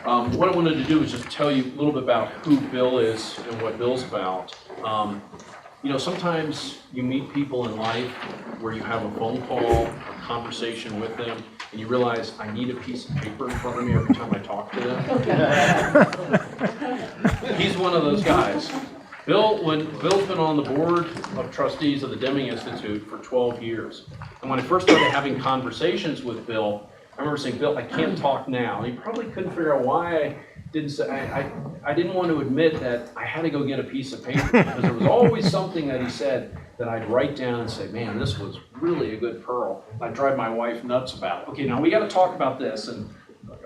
What I wanted to do is just tell you a little bit about who Bill is and what Bill's about. Sometimes you meet people in life where you have a phone call, a conversation with them, and you realize I need a piece of paper in front of me every time I talk to them. He's one of those guys. Bill's been on the board of trustees of the Deming Institute for 12 years. And when I first started having conversations with Bill, I remember saying, Bill, I can't talk now. And he probably couldn't figure out why I didn't say, I didn't want to admit that I had to go get a piece of paper because there was always something that he said that I'd write down and say, man, this was really a good pearl. I'd drive my wife nuts about it. Okay, now we got to talk about this. And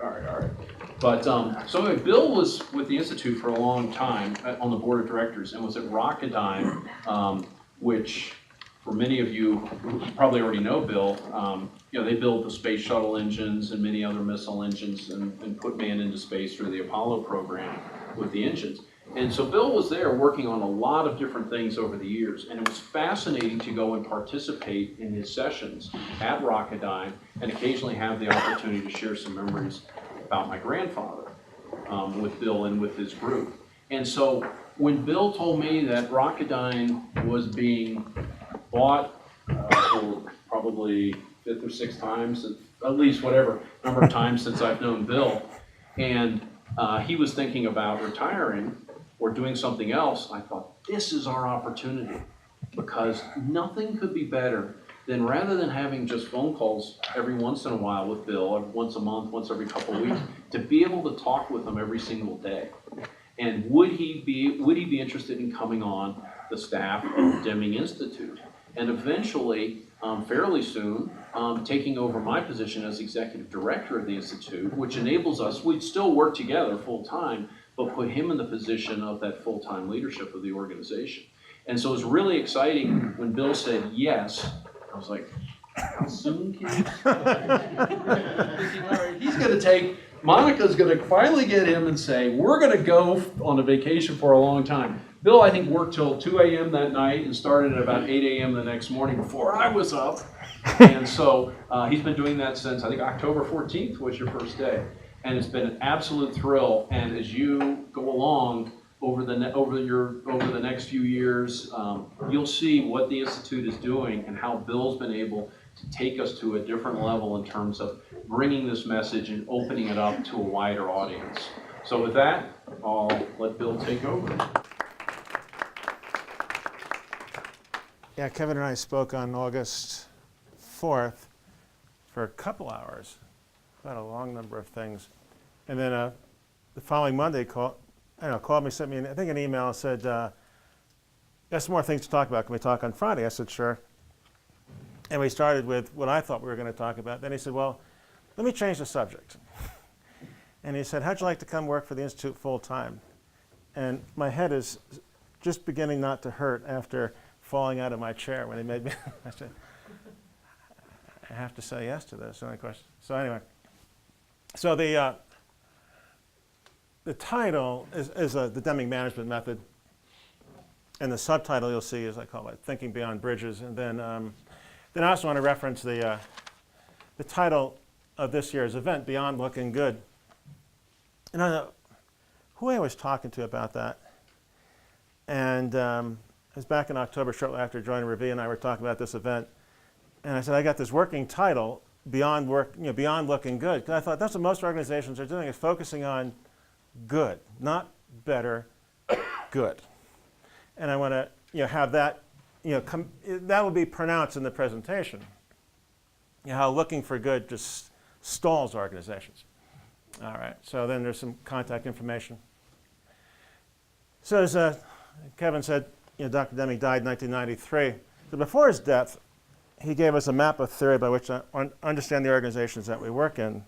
all right. But so anyway, Bill was with the Institute for a long time on the board of directors and was at Rocketdyne, which for many of you who probably already know Bill, they built the space shuttle engines and many other missile engines and put man into space through the Apollo program with the engines. And so Bill was there working on a lot of different things over the years, and it was fascinating to go and participate in his sessions at Rocketdyne and occasionally have the opportunity to share some memories about my grandfather with Bill and with his group. And so when Bill told me that Rocketdyne was being bought for probably 5th or 6th times, at least whatever number of times since I've known Bill, and he was thinking about retiring or doing something else, I thought, this is our opportunity, because nothing could be better than rather than having just phone calls every once in a while with Bill, or once a month, once every couple of weeks, to be able to talk with him every single day. And would he be interested in coming on the staff of the Deming Institute? And eventually, fairly soon, taking over my position as executive director of the Institute, which enables us, we'd still work together full time, but put him in the position of that full-time leadership of the organization. And so it was really exciting when Bill said yes. I was like, how soon can you start? He's going to take, Monica's going to finally get him and say, we're going to go on a vacation for a long time. Bill, I think, worked till 2 a.m. that night and started at about 8 a.m. the next morning before I was up. And so he's been doing that since, I think, October 14th was your first day. And it's been an absolute thrill. And as you go along over the next few years, you'll see what the Institute is doing and how Bill's been able to take us to a different level in terms of bringing this message and opening it up to a wider audience. So with that, I'll let Bill take over. Yeah, Kevin and I spoke on August 4th for a couple hours about a long number of things. And then the following Monday, called me, sent me, I think, an email and said, got some more things to talk about. Can we talk on Friday? I said, sure. And we started with what I thought we were going to talk about. Then he said, well, let me change the subject. And he said, how'd you like to come work for the Institute full time? And my head is just beginning not to hurt after falling out of my chair when he made me. I said, I have to say yes to this. Any question? So anyway, so the title is the Deming Management Method, and the subtitle you'll see is, I call it Thinking Beyond Bridges. And then I also want to reference the title of this year's event, Beyond Looking Good. And I don't know who I was talking to about that. And it was back in October, shortly after joining Revere, and I were talking about this event. And I said, I got this working title, Beyond Looking Good, because I thought that's what most organizations are doing, is focusing on good, not better, good. And I want to have that, that would be pronounced in the presentation. How looking for good just stalls organizations. All right, so then there's some contact information. So as Kevin said, Dr. Deming died in 1993. So before his death, he gave us a map of theory by which to understand the organizations that we work in.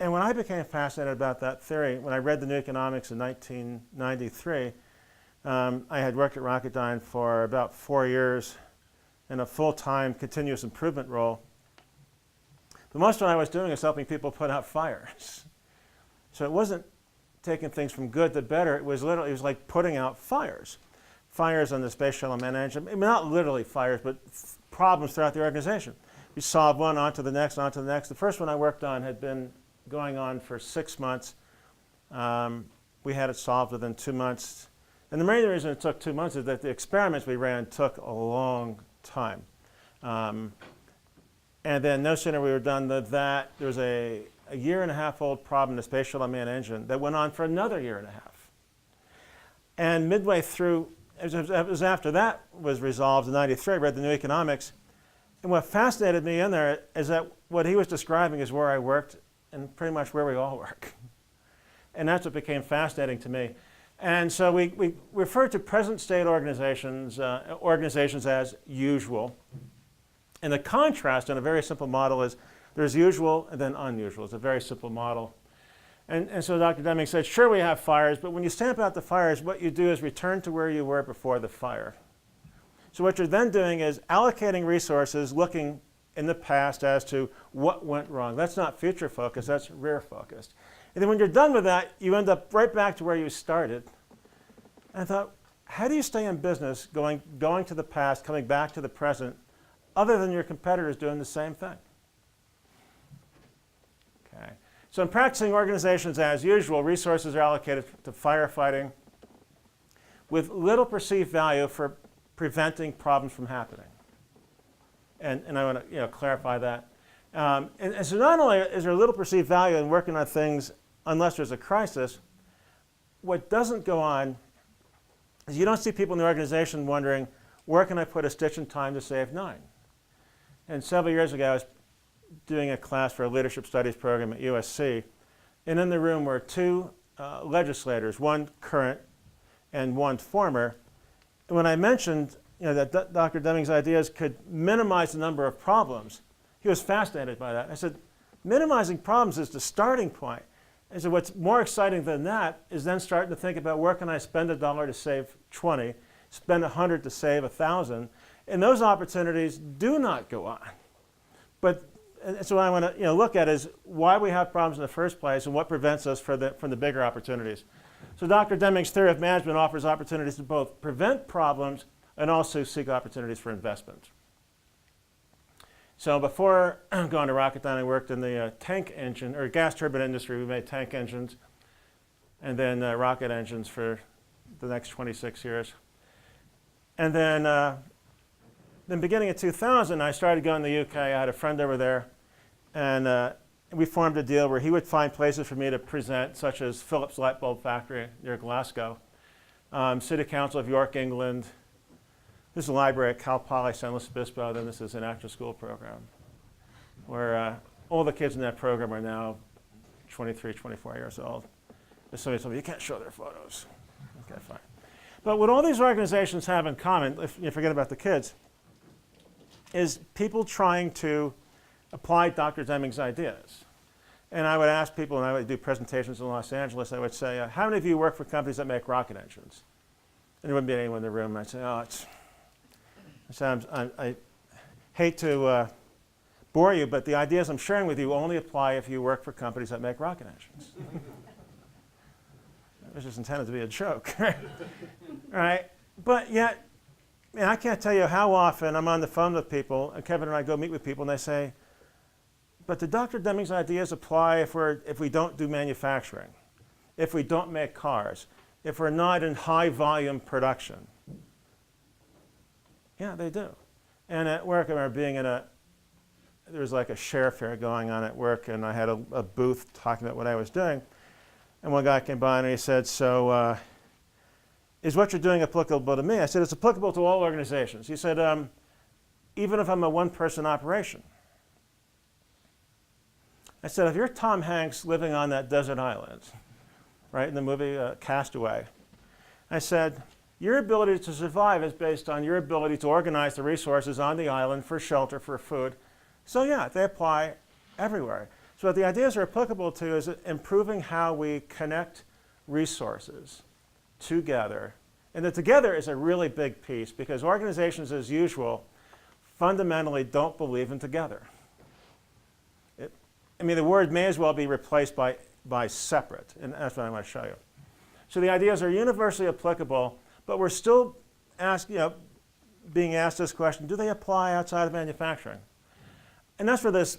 And when I became fascinated about that theory, when I read the New Economics in 1993, I had worked at Rocketdyne for about 4 years in a full-time continuous improvement role. But most of what I was doing is helping people put out fires. So it wasn't taking things from good to better. It was like putting out fires. Fires on the space shuttle management. I mean, not literally fires, but problems throughout the organization. We solved one, on to the next, on to the next. The first one I worked on had been going on for 6 months. We had it solved within 2 months. And the main reason it took 2 months is that the experiments we ran took a long time. And then no sooner we were done than that, there was a 1.5-year-old problem in the Space Shuttle Unmanned Engine that went on for another 1.5 years. And midway through, it was after that was resolved in '93, I read the New Economics. And what fascinated me in there is that what he was describing is where I worked and pretty much where we all work. And that's what became fascinating to me. And so we refer to present state organizations as usual. And the contrast in a very simple model is there's usual and then unusual. It's a very simple model. And so Dr. Deming said, sure, we have fires, but when you stamp out the fires, what you do is return to where you were before the fire. So what you're then doing is allocating resources, looking in the past as to what went wrong. That's not future focused, that's rear focused. And then when you're done with that, you end up right back to where you started. And I thought, how do you stay in business going to the past, coming back to the present, other than your competitors doing the same thing? Okay. So in practicing organizations as usual, resources are allocated to firefighting with little perceived value for preventing problems from happening. And I want to clarify that. And so not only is there little perceived value in working on things unless there's a crisis, what doesn't go on is you don't see people in the organization wondering, where can I put a stitch in time to save 9? And several years ago, I was doing a class for a leadership studies program at USC, and in the room were 2 legislators, one current and one former. And when I mentioned that Dr. Deming's ideas could minimize the number of problems, he was fascinated by that. I said, minimizing problems is the starting point. And so what's more exciting than that is then starting to think about where can I spend $1 to save 20, spend 100 to save 1,000, and those opportunities do not go on. But so what I want to look at is why we have problems in the first place and what prevents us from the bigger opportunities. So Dr. Deming's theory of management offers opportunities to both prevent problems and also seek opportunities for investment. So before going to Rocketdyne, I worked in the tank engine or gas turbine industry. We made tank engines and then rocket engines for the next 26 years. And then beginning of 2000, I started going to the UK. I had a friend over there, and we formed a deal where he would find places for me to present, such as Philips Light Bulb Factory near Glasgow, City Council of York, England. This is a library at Cal Poly San Luis Obispo. Then this is an after-school program, where all the kids in that program are now 23, 24 years old. There's somebody told me, you can't show their photos. Okay, fine. But what all these organizations have in common, if you forget about the kids, is people trying to apply Dr. Deming's ideas. And I would ask people, and I would do presentations in Los Angeles, I would say, how many of you work for companies that make rocket engines? And there wouldn't be anyone in the room. I'd say, I hate to bore you, but the ideas I'm sharing with you only apply if you work for companies that make rocket engines. It was just intended to be a joke. Right? But yet, I can't tell you how often I'm on the phone with people, and Kevin and I go meet with people, and they say, but do Dr. Deming's ideas apply if we don't do manufacturing, if we don't make cars, if we're not in high volume production? Yeah, they do. And at work, I remember being there was like a share fair going on at work, and I had a booth talking about what I was doing. And one guy came by and he said, so is what you're doing applicable to me? I said, it's applicable to all organizations. He said, even if I'm a one-person operation. I said, if you're Tom Hanks living on that desert island, right, in the movie Castaway, I said, your ability to survive is based on your ability to organize the resources on the island for shelter, for food. So yeah, they apply everywhere. So what the ideas are applicable to is improving how we connect resources together. And the together is a really big piece because organizations, as usual, fundamentally don't believe in together. The word may as well be replaced by separate, and that's what I want to show you. So the ideas are universally applicable, but we're still being asked this question, do they apply outside of manufacturing? And that's where this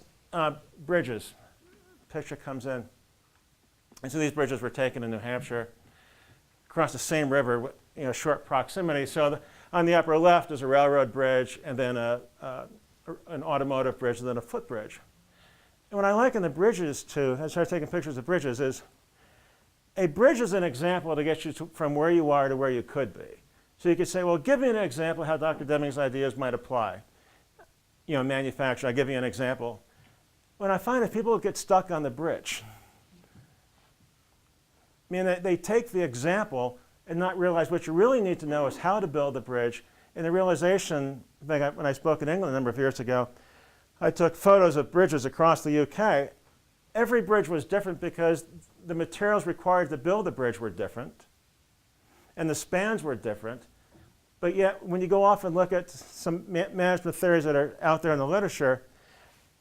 bridges picture comes in. And so these bridges were taken in New Hampshire across the same river, short proximity. So on the upper left is a railroad bridge, and then an automotive bridge, and then a footbridge. And what I like in the bridges, too, as I started taking pictures of bridges, is a bridge is an example to get you from where you are to where you could be. So you could say, well, give me an example of how Dr. Deming's ideas might apply. Manufacturing, I'll give you an example. When I find that people get stuck on the bridge, they take the example and not realize what you really need to know is how to build the bridge. And the realization, when I spoke in England a number of years ago, I took photos of bridges across the UK. Every bridge was different because the materials required to build the bridge were different, and the spans were different. But yet, when you go off and look at some management theories that are out there in the literature,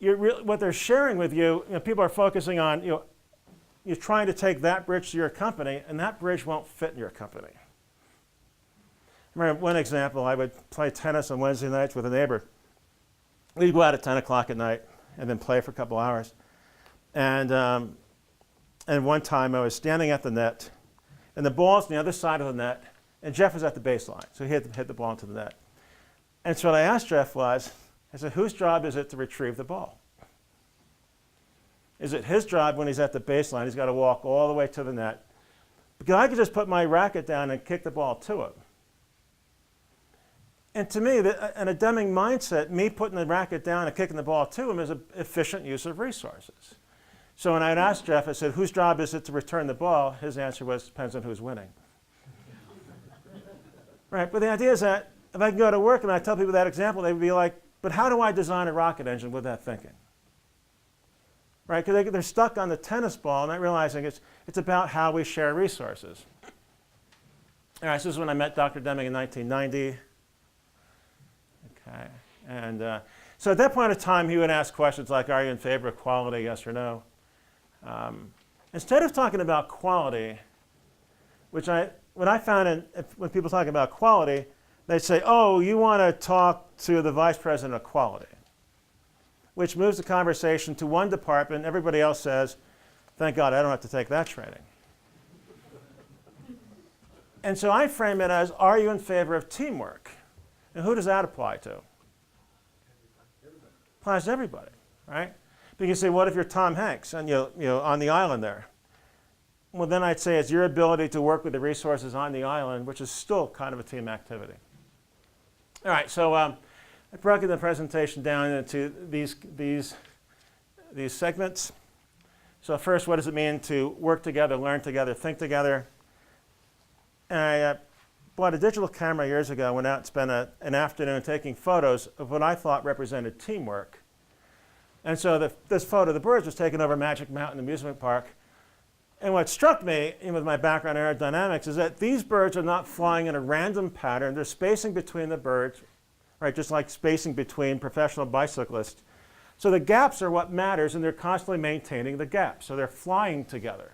what they're sharing with you, people are focusing on, you're trying to take that bridge to your company, and that bridge won't fit in your company. I remember one example, I would play tennis on Wednesday nights with a neighbor. We'd go out at 10 o'clock at night and then play for a couple hours. And one time I was standing at the net, and the ball's on the other side of the net, and Jeff was at the baseline, so he hit the ball into the net. And so what I asked Jeff was, I said, whose job is it to retrieve the ball? Is it his job when he's at the baseline? He's got to walk all the way to the net. Because I could just put my racket down and kick the ball to him. And to me, in a Deming mindset, me putting the racket down and kicking the ball to him is an efficient use of resources. So when I'd asked Jeff, I said, whose job is it to return the ball? His answer was, depends on who's winning. Right, but the idea is that if I can go to work and I tell people that example, they would be like, but how do I design a rocket engine with that thinking? Right, because they're stuck on the tennis ball, not realizing it's about how we share resources. All right, so this is when I met Dr. Deming in 1990. Okay, and so at that point in time, he would ask questions like, are you in favor of quality, yes or no? Instead of talking about quality, what I found when people talk about quality, they say, oh, you want to talk to the vice president of quality, which moves the conversation to one department. Everybody else says, thank God I don't have to take that training. And so I frame it as, are you in favor of teamwork? And who does that apply to? Applies to everybody, right? Because you say, what if you're Tom Hanks and you're on the island there? Well, then I'd say it's your ability to work with the resources on the island, which is still kind of a team activity. All right, so I broke the presentation down into these segments. So first, what does it mean to work together, learn together, think together? And I bought a digital camera years ago, went out and spent an afternoon taking photos of what I thought represented teamwork. And so this photo of the birds was taken over Magic Mountain Amusement Park. And what struck me, with my background in aerodynamics, is that these birds are not flying in a random pattern. They're spacing between the birds, right, just like spacing between professional bicyclists. So the gaps are what matters, and they're constantly maintaining the gaps. So they're flying together.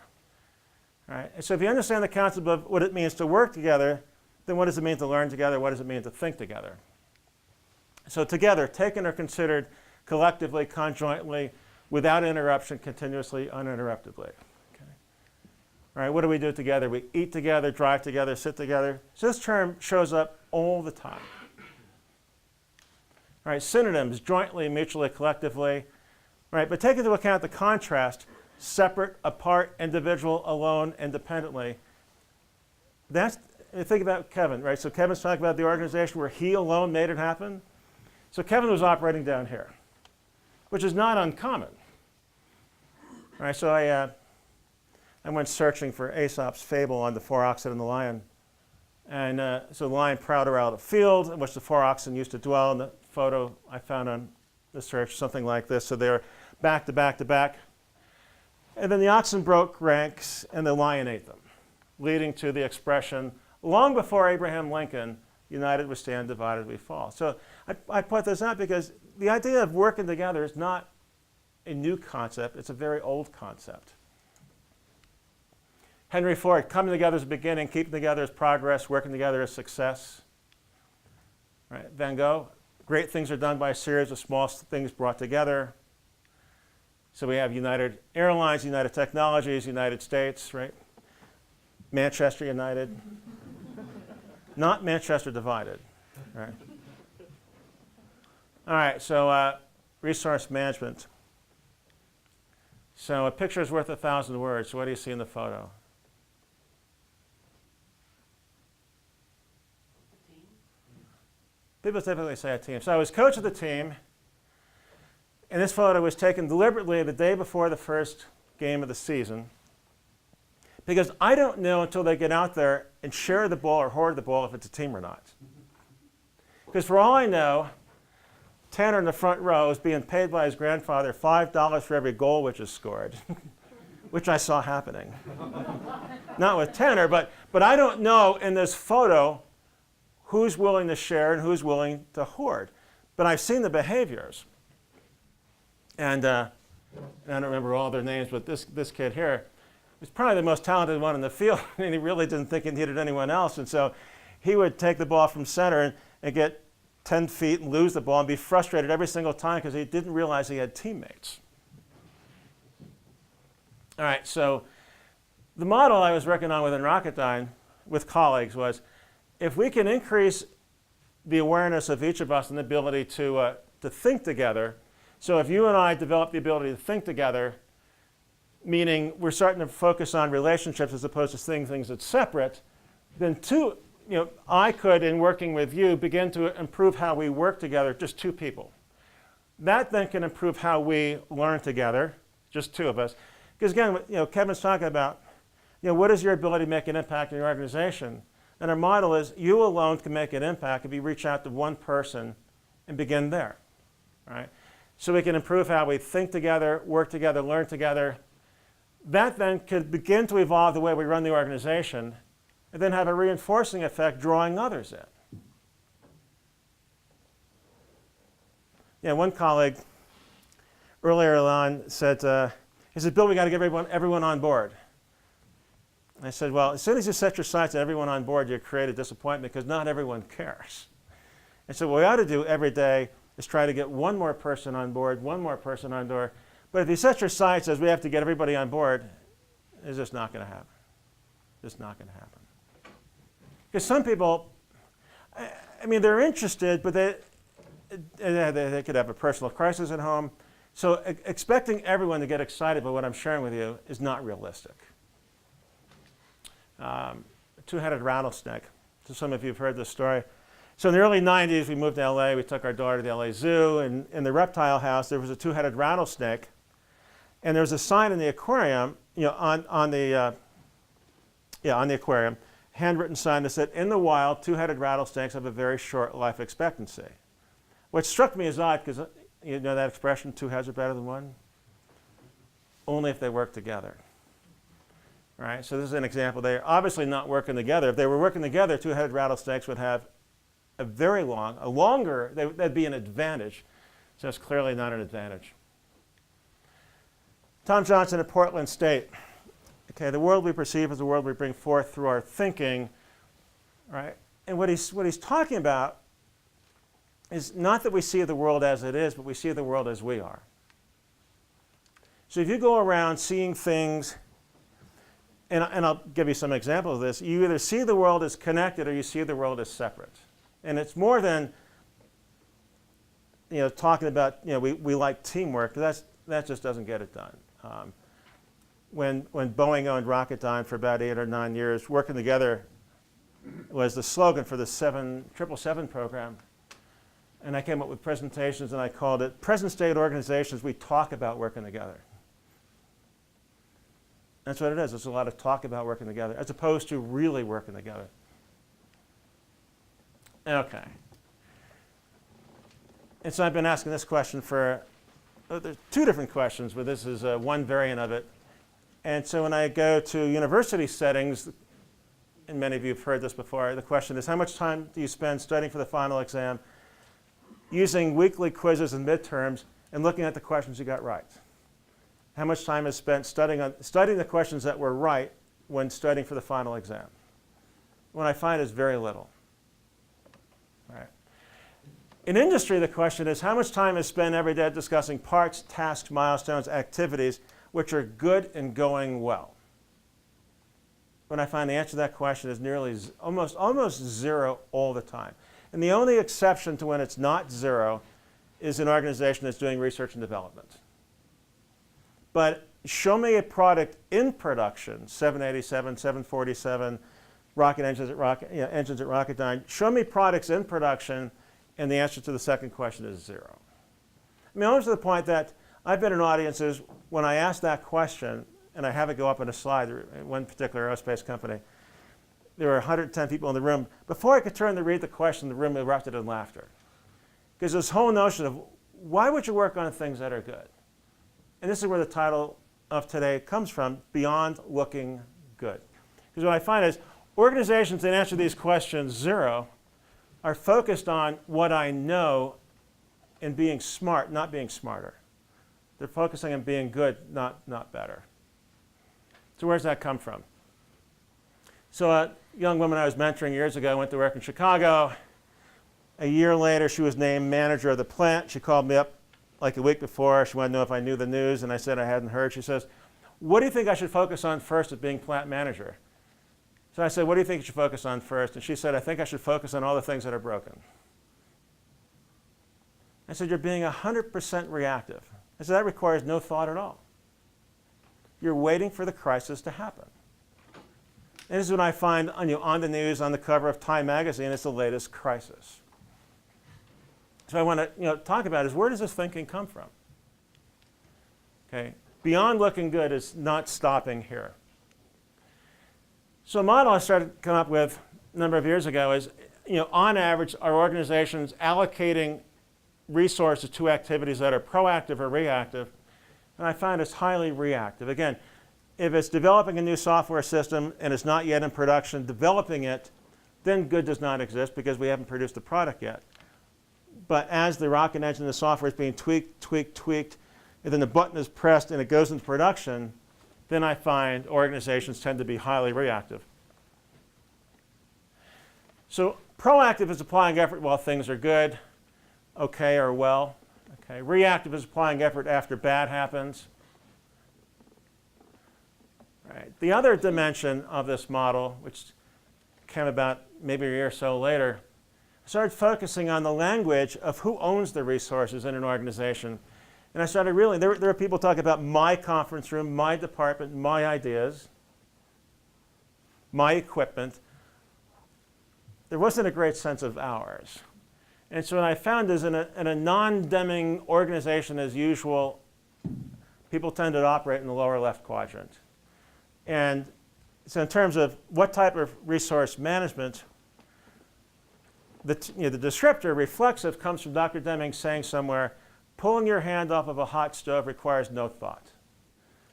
Right? And so if you understand the concept of what it means to work together, then what does it mean to learn together? What does it mean to think together? So together, taken or considered collectively, conjointly, without interruption, continuously, uninterruptedly. Okay. All right, what do we do together? We eat together, drive together, sit together. So this term shows up all the time. All right, synonyms, jointly, mutually, collectively. Right, but take into account the contrast, separate, apart, individual, alone, independently. Think about Kevin, right? So Kevin's talking about the organization where he alone made it happen. So Kevin was operating down here, which is not uncommon. All right, so I went searching for Aesop's fable on the four oxen and the lion. And so the lion prowled around a field in which the four oxen used to dwell. And the photo I found on the search, something like this. So they're back to back to back. And then the oxen broke ranks and the lion ate them, leading to the expression, long before Abraham Lincoln, united we stand, divided we fall. So I put this out because the idea of working together is not a new concept. It's a very old concept. Henry Ford, coming together is beginning, keeping together is progress, working together is success. Right? Van Gogh, great things are done by a series of small things brought together. So we have United Airlines, United Technologies, United States, right? Manchester United. Not Manchester divided, right? All right, so resource management. So a picture is worth 1,000 words. So what do you see in the photo? People typically say a team. So I was coach of the team, and this photo was taken deliberately the day before the first game of the season, because I don't know until they get out there and share the ball or hoard the ball if it's a team or not. Because for all I know, Tanner in the front row is being paid by his grandfather $5 for every goal which is scored, which I saw happening. Not with Tanner, but I don't know in this photo who's willing to share and who's willing to hoard. But I've seen the behaviors. And I don't remember all their names, but this kid here was probably the most talented one in the field, and he really didn't think he needed anyone else. And so he would take the ball from center and get 10 feet and lose the ball and be frustrated every single time because he didn't realize he had teammates. All right, so the model I was working on within Rocketdyne with colleagues was, if we can increase the awareness of each of us and the ability to think together, so if you and I develop the ability to think together, meaning we're starting to focus on relationships as opposed to seeing things as separate, then I could, in working with you, begin to improve how we work together, just two people. That then can improve how we learn together, just two of us. Because again, Kevin's talking about, what is your ability to make an impact in your organization? And our model is, you alone can make an impact if you reach out to one person and begin there, right? So we can improve how we think together, work together, learn together. That then could begin to evolve the way we run the organization, and then have a reinforcing effect drawing others in. One colleague earlier on said, he said, Bill, we got to get everyone on board. I said, well, as soon as you set your sights on everyone on board, you create a disappointment because not everyone cares. I said, what we ought to do every day is try to get one more person on board, one more person on board. But if you set your sights as we have to get everybody on board, it's just not going to happen. Just not going to happen. Because some people, they're interested, but they could have a personal crisis at home. So expecting everyone to get excited by what I'm sharing with you is not realistic. A two-headed rattlesnake. So some of you have heard this story. So in the early 90s, we moved to LA. We took our daughter to the LA Zoo. And in the reptile house, there was a two-headed rattlesnake. And there was a sign in the aquarium, on the aquarium, handwritten sign that said, in the wild, two-headed rattlesnakes have a very short life expectancy. What struck me as odd, because you know that expression, two heads are better than one? Only if they work together. Right? So this is an example. They're obviously not working together. If they were working together, two-headed rattlesnakes would have that'd be an advantage. So it's clearly not an advantage. Tom Johnson at Portland State. Okay, the world we perceive is the world we bring forth through our thinking, right? And what he's talking about is not that we see the world as it is, but we see the world as we are. So if you go around seeing things, and I'll give you some examples of this, you either see the world as connected or you see the world as separate. And it's more than talking about we like teamwork. That just doesn't get it done. When Boeing owned Rocketdyne for about 8 or 9 years, working together was the slogan for the 777 program. And I came up with presentations, and I called it Present State Organizations, We Talk About Working Together. That's what it is. It's a lot of talk about working together, as opposed to really working together. Okay. And so I've been asking this question for, there's two different questions, but this is one variant of it. And so when I go to university settings, and many of you have heard this before, the question is, how much time do you spend studying for the final exam, using weekly quizzes and midterms, and looking at the questions you got right? How much time is spent studying the questions that were right when studying for the final exam? What I find is very little. Right. In industry, the question is, how much time is spent every day discussing parts, tasks, milestones, activities which are good and going well? When I find the answer to that question is nearly almost zero all the time. And the only exception to when it's not zero is an organization that's doing research and development. But show me a product in production, 787, 747, rocket engines at Rocketdyne. Show me products in production, and the answer to the second question is zero. I mean, almost to the point that I've been in audiences when I ask that question, and I have it go up on a slide, in one particular aerospace company, there were 110 people in the room. Before I could turn to read the question, the room erupted in laughter. Because this whole notion of, why would you work on things that are good? And this is where the title of today comes from, Beyond Looking Good. Because what I find is, organizations that answer these questions zero are focused on what I know and being smart, not being smarter. They're focusing on being good, not better. So where's that come from? So a young woman I was mentoring years ago went to work in Chicago. A year later, she was named manager of the plant. She called me up like a week before. She wanted to know if I knew the news, and I said I hadn't heard. She says, what do you think I should focus on first as being plant manager? So I said, what do you think you should focus on first? And she said, I think I should focus on all the things that are broken. I said, you're being 100% reactive. I said, that requires no thought at all. You're waiting for the crisis to happen. And this is what I find on the news, on the cover of Time magazine, it's the latest crisis. So I want to talk about is, where does this thinking come from? Okay, beyond looking good is not stopping here. So a model I started to come up with a number of years ago is, on average, are organizations allocating resources to activities that are proactive or reactive? And I find it's highly reactive. Again, if it's developing a new software system and it's not yet in production, developing it, then good does not exist because we haven't produced the product yet. But as the rocket engine, the software is being tweaked, and then the button is pressed and it goes into production, then I find organizations tend to be highly reactive. So proactive is applying effort while things are good, okay, or well. Okay. Reactive is applying effort after bad happens. Right. The other dimension of this model, which came about maybe a year or so later, started focusing on the language of who owns the resources in an organization. And I started really, there are people talking about my conference room, my department, my ideas, my equipment. There wasn't a great sense of ours. And so what I found is in a non-Deming organization as usual, people tend to operate in the lower left quadrant. And so in terms of what type of resource management, the descriptor reflexive comes from Dr. Deming saying somewhere, pulling your hand off of a hot stove requires no thought.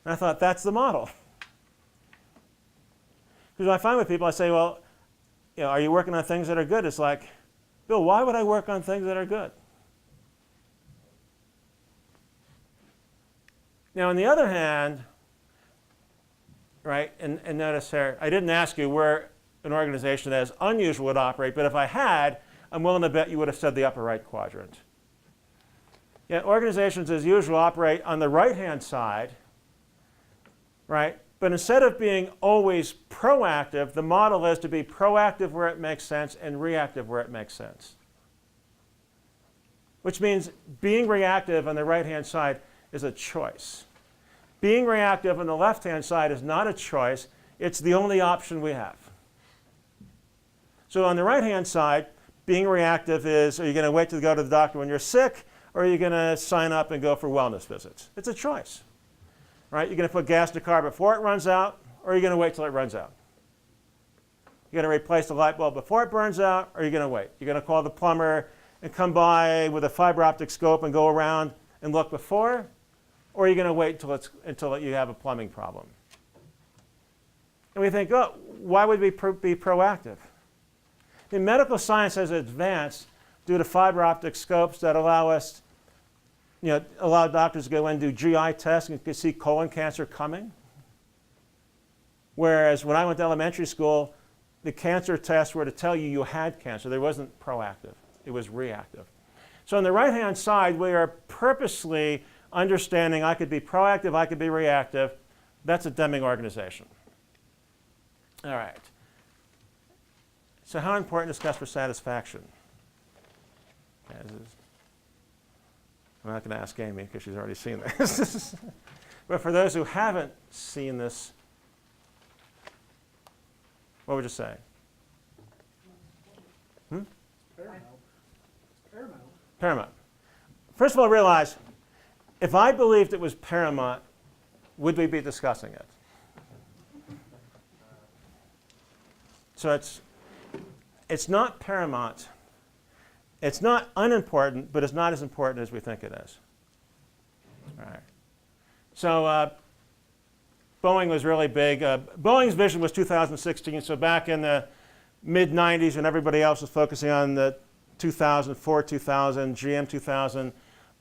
And I thought, that's the model. Because when I find with people, I say, well, are you working on things that are good? It's like, Bill, why would I work on things that are good? Now, on the other hand, right, and notice here, I didn't ask you where an organization that is unusual would operate, but if I had, I'm willing to bet you would have said the upper right quadrant. Yet organizations as usual operate on the right-hand side, right? But instead of being always proactive, the model is to be proactive where it makes sense and reactive where it makes sense. Which means being reactive on the right-hand side is a choice. Being reactive on the left-hand side is not a choice. It's the only option we have. So on the right-hand side, being reactive is, are you going to wait to go to the doctor when you're sick, or are you going to sign up and go for wellness visits? It's a choice. Right? You're going to put gas in the car before it runs out, or are you going to wait till it runs out? You're going to replace the light bulb before it burns out, or are you going to wait? You're going to call the plumber and come by with a fiber optic scope and go around and look before, or are you going to wait until you have a plumbing problem? And we think, oh, why would we be proactive? In medical science has advanced due to fiber optic scopes that allow us, allow doctors to go in and do GI tests and you can see colon cancer coming. Whereas when I went to elementary school, the cancer tests were to tell you you had cancer. There wasn't proactive. It was reactive. So on the right-hand side, we are purposely understanding I could be proactive, I could be reactive. That's a Deming organization. All right. So how important is customer satisfaction? Okay, I'm not going to ask Amy because she's already seen this. But for those who haven't seen this, what would you say? Paramount. First of all, realize, if I believed it was paramount, would we be discussing it? So it's not paramount. It's not unimportant, but it's not as important as we think it is. All right. So Boeing was really big. Boeing's vision was 2016. So back in the mid-90s when everybody else was focusing on the 2000, Ford 2000, GM 2000,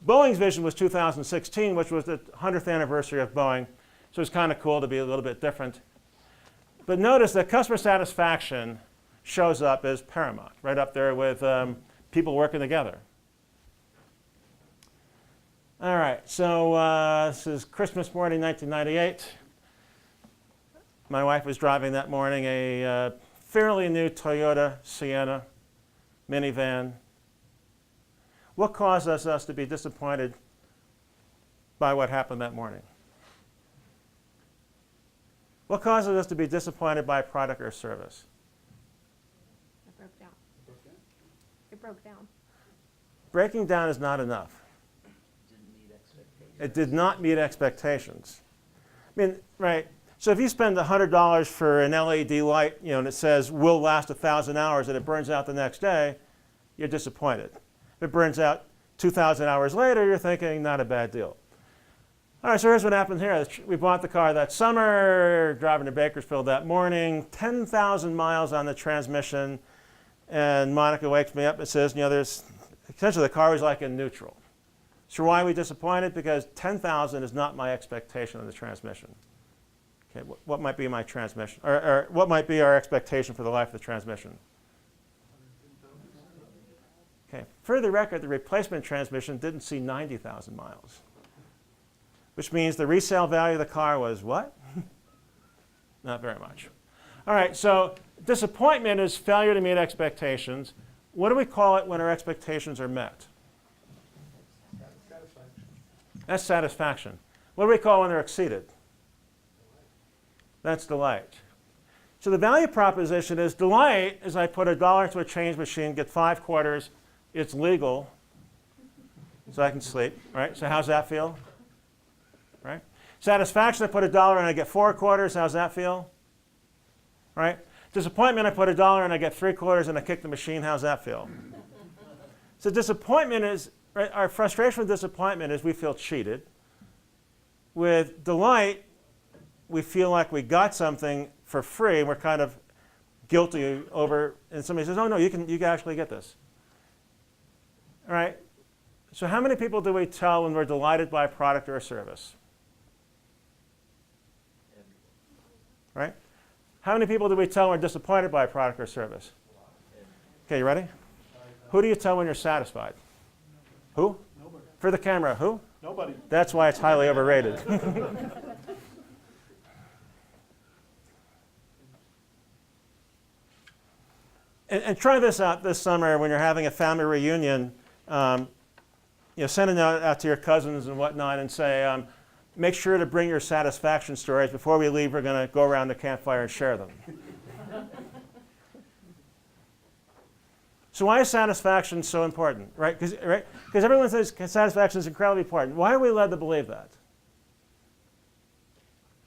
Boeing's vision was 2016, which was the 100th anniversary of Boeing. So it's kind of cool to be a little bit different. But notice that customer satisfaction shows up as paramount, right up there with people working together. All right, so this is Christmas morning, 1998. My wife was driving that morning a fairly new Toyota Sienna minivan. What caused us to be disappointed by what happened that morning? What causes us to be disappointed by a product or service? It broke down. It broke down. Breaking down is not enough. It did not meet expectations. I mean, right, so if you spend $100 for an LED light, and it says will last 1,000 hours and it burns out the next day, you're disappointed. If it burns out 2,000 hours later, you're thinking not a bad deal. All right, so here's what happened here. We bought the car that summer, driving to Bakersfield that morning, 10,000 miles on the transmission, and Monica wakes me up and says, essentially the car was like in neutral. So why are we disappointed? Because 10,000 is not my expectation of the transmission. Okay, what might be my transmission, or what might be our expectation for the life of the transmission? Okay, for the record, the replacement transmission didn't see 90,000 miles. Which means the resale value of the car was what? Not very much. All right, so disappointment is failure to meet expectations. What do we call it when our expectations are met? Satisfaction. That's satisfaction. What do we call when they're exceeded? That's delight. So the value proposition is delight is I put $1 into a change machine, get 5 quarters, it's legal, so I can sleep, right? So how's that feel? Right? Satisfaction, I put $1 and I get 4 quarters. How's that feel? Right? Disappointment, I put $1 and I get 3 quarters and I kick the machine. How's that feel? So disappointment is, right, our frustration with disappointment is we feel cheated. With delight, we feel like we got something for free and we're kind of guilty over, and somebody says, oh no, you can actually get this. All right? So how many people do we tell when we're delighted by a product or a service? Right? How many people do we tell when we're disappointed by a product or service? Okay, you ready? Who do you tell when you're satisfied? Who? Nobody. For the camera, who? Nobody. That's why it's highly overrated. and try this out this summer when you're having a family reunion. Send a note out to your cousins and whatnot and say, make sure to bring your satisfaction stories. Before we leave, we're going to go around the campfire and share them. So why is satisfaction so important? Right? Because everyone says satisfaction is incredibly important. Why are we led to believe that?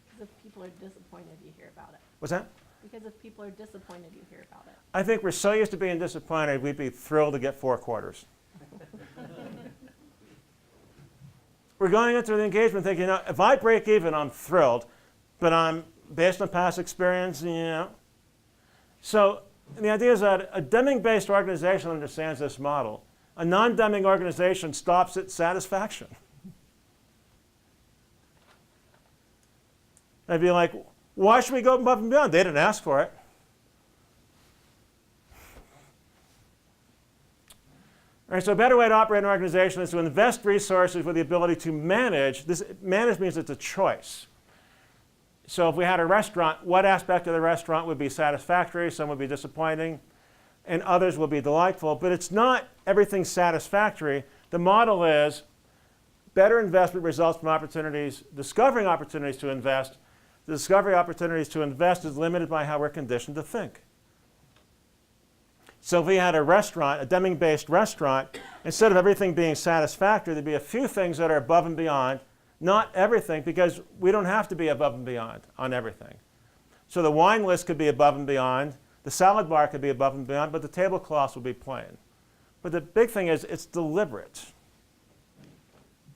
Because if people are disappointed, you hear about it. What's that? Because if people are disappointed, you hear about it. I think we're so used to being disappointed, we'd be thrilled to get 4 quarters. We're going into the engagement thinking, if I break even, I'm thrilled, but I'm based on past experience, So the idea is that a Deming-based organization understands this model. A non-Deming organization stops at satisfaction. They'd be like, why should we go above and beyond? They didn't ask for it. All right, so a better way to operate an organization is to invest resources with the ability to manage. Manage means it's a choice. So if we had a restaurant, what aspect of the restaurant would be satisfactory, some would be disappointing, and others will be delightful, but it's not everything satisfactory. The model is better investment results from opportunities, discovering opportunities to invest. The discovery opportunities to invest is limited by how we're conditioned to think. So if we had a restaurant, a Deming-based restaurant, instead of everything being satisfactory, there'd be a few things that are above and beyond, not everything, because we don't have to be above and beyond on everything. So the wine list could be above and beyond, the salad bar could be above and beyond, but the tablecloths will be plain. But the big thing is it's deliberate.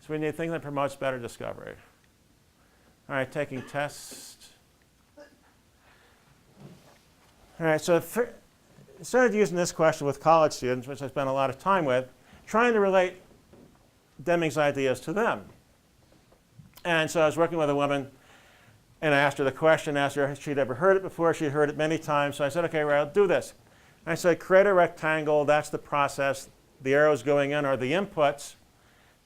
So we need a thing that promotes better discovery. All right, taking tests. All right, so instead of using this question with college students, which I spent a lot of time with, trying to relate Deming's ideas to them. And so I was working with a woman, and I asked her the question, asked her if she'd ever heard it before. She'd heard it many times. So I said, OK, right, I'll do this. And I said, create a rectangle. That's the process. The arrows going in are the inputs,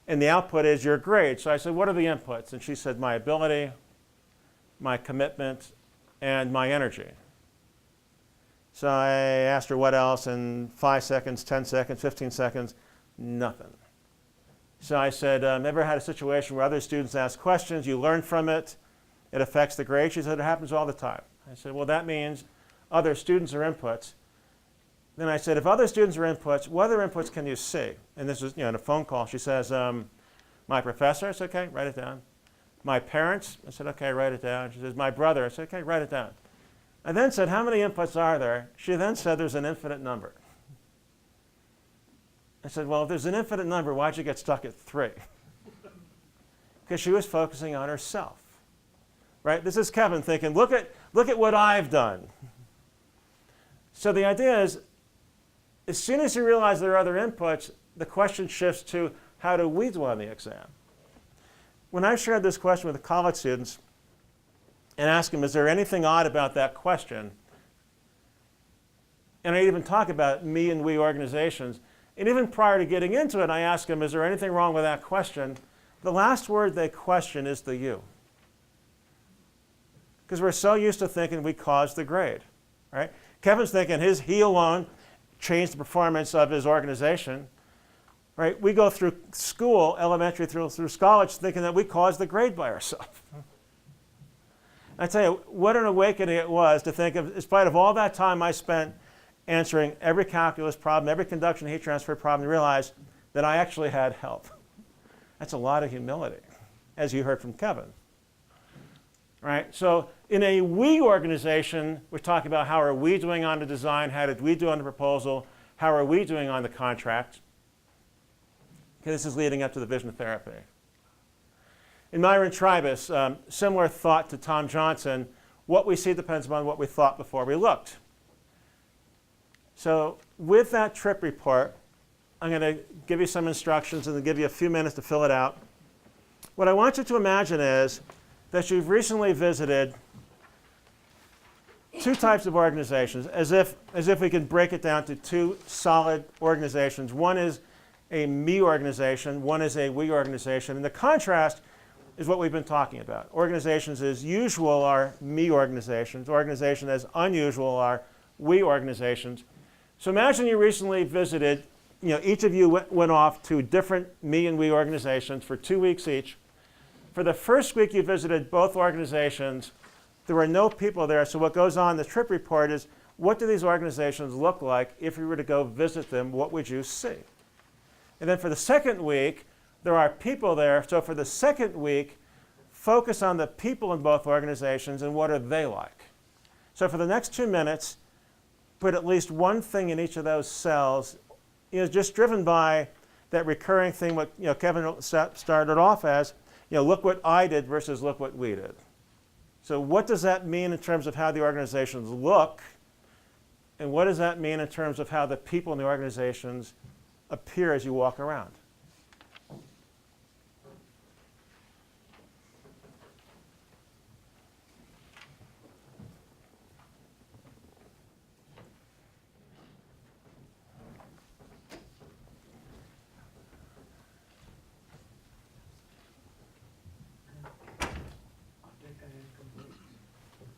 and the output is your grade. So I said, what are the inputs? And she said, my ability, my commitment, and my energy. So I asked her what else, and 5 seconds, 10 seconds, 15 seconds, nothing. So I said, ever had a situation where other students ask questions, you learn from it, it affects the grade? She said, it happens all the time. I said, well, that means other students are inputs. Then I said, if other students are inputs, what other inputs can you see? And this was, in a phone call. She says, my professor. I said, OK, write it down. My parents. I said, OK, write it down. She says, my brother. I said, OK, write it down. I then said, how many inputs are there? She then said, there's an infinite number. I said, well, if there's an infinite number, why'd you get stuck at 3? Because she was focusing on herself. Right? This is Kevin thinking, look at what I've done. So the idea is, as soon as you realize there are other inputs, the question shifts to, how do we do on the exam? When I shared this question with the college students and asked them, is there anything odd about that question? And I even talk about me and we organizations. And even prior to getting into it, I asked them, is there anything wrong with that question? The last word they question is the you. Because we're so used to thinking we caused the grade. Right? Kevin's thinking he alone changed the performance of his organization. Right? We go through school, elementary through college, thinking that we caused the grade by ourselves. I tell you, what an awakening it was to think of, in spite of all that time I spent answering every calculus problem, every conduction heat transfer problem, to realize that I actually had help. That's a lot of humility, as you heard from Kevin. Right? So in a we organization, we're talking about how are we doing on the design, how did we do on the proposal, how are we doing on the contract. Okay, this is leading up to the vision therapy. In Myron Tribus, similar thought to Tom Johnson, what we see depends upon what we thought before we looked. So with that trip report, I'm going to give you some instructions and then give you a few minutes to fill it out. What I want you to imagine is that you've recently visited 2 types of organizations, as if we can break it down to 2 solid organizations. One is a me organization, one is a we organization. And the contrast is what we've been talking about. Organizations as usual are me organizations. Organizations as unusual are we organizations. So imagine you recently visited, each of you went off to different me and we organizations for 2 weeks each. For the first week you visited both organizations, there were no people there. So what goes on in the trip report is, what do these organizations look like? If you were to go visit them, what would you see? And then for the second week, there are people there. So for the second week, focus on the people in both organizations and what are they like. So for the next 2 minutes, put at least one thing in each of those cells, just driven by that recurring thing what Kevin started off as, look what I did versus look what we did. So what does that mean in terms of how the organizations look? And what does that mean in terms of how the people in the organizations appear as you walk around?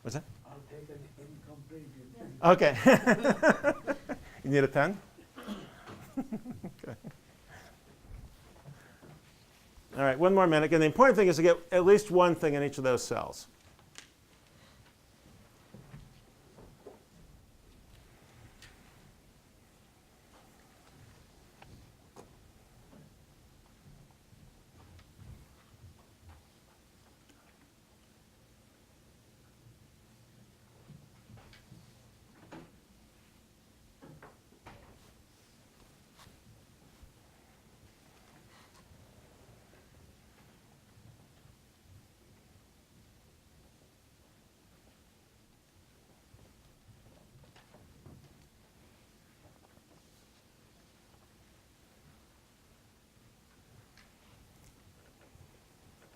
What's that? I'll take an incomplete. Okay. You need a pen? Okay. All right, one more minute. Again, the important thing is to get at least one thing in each of those cells.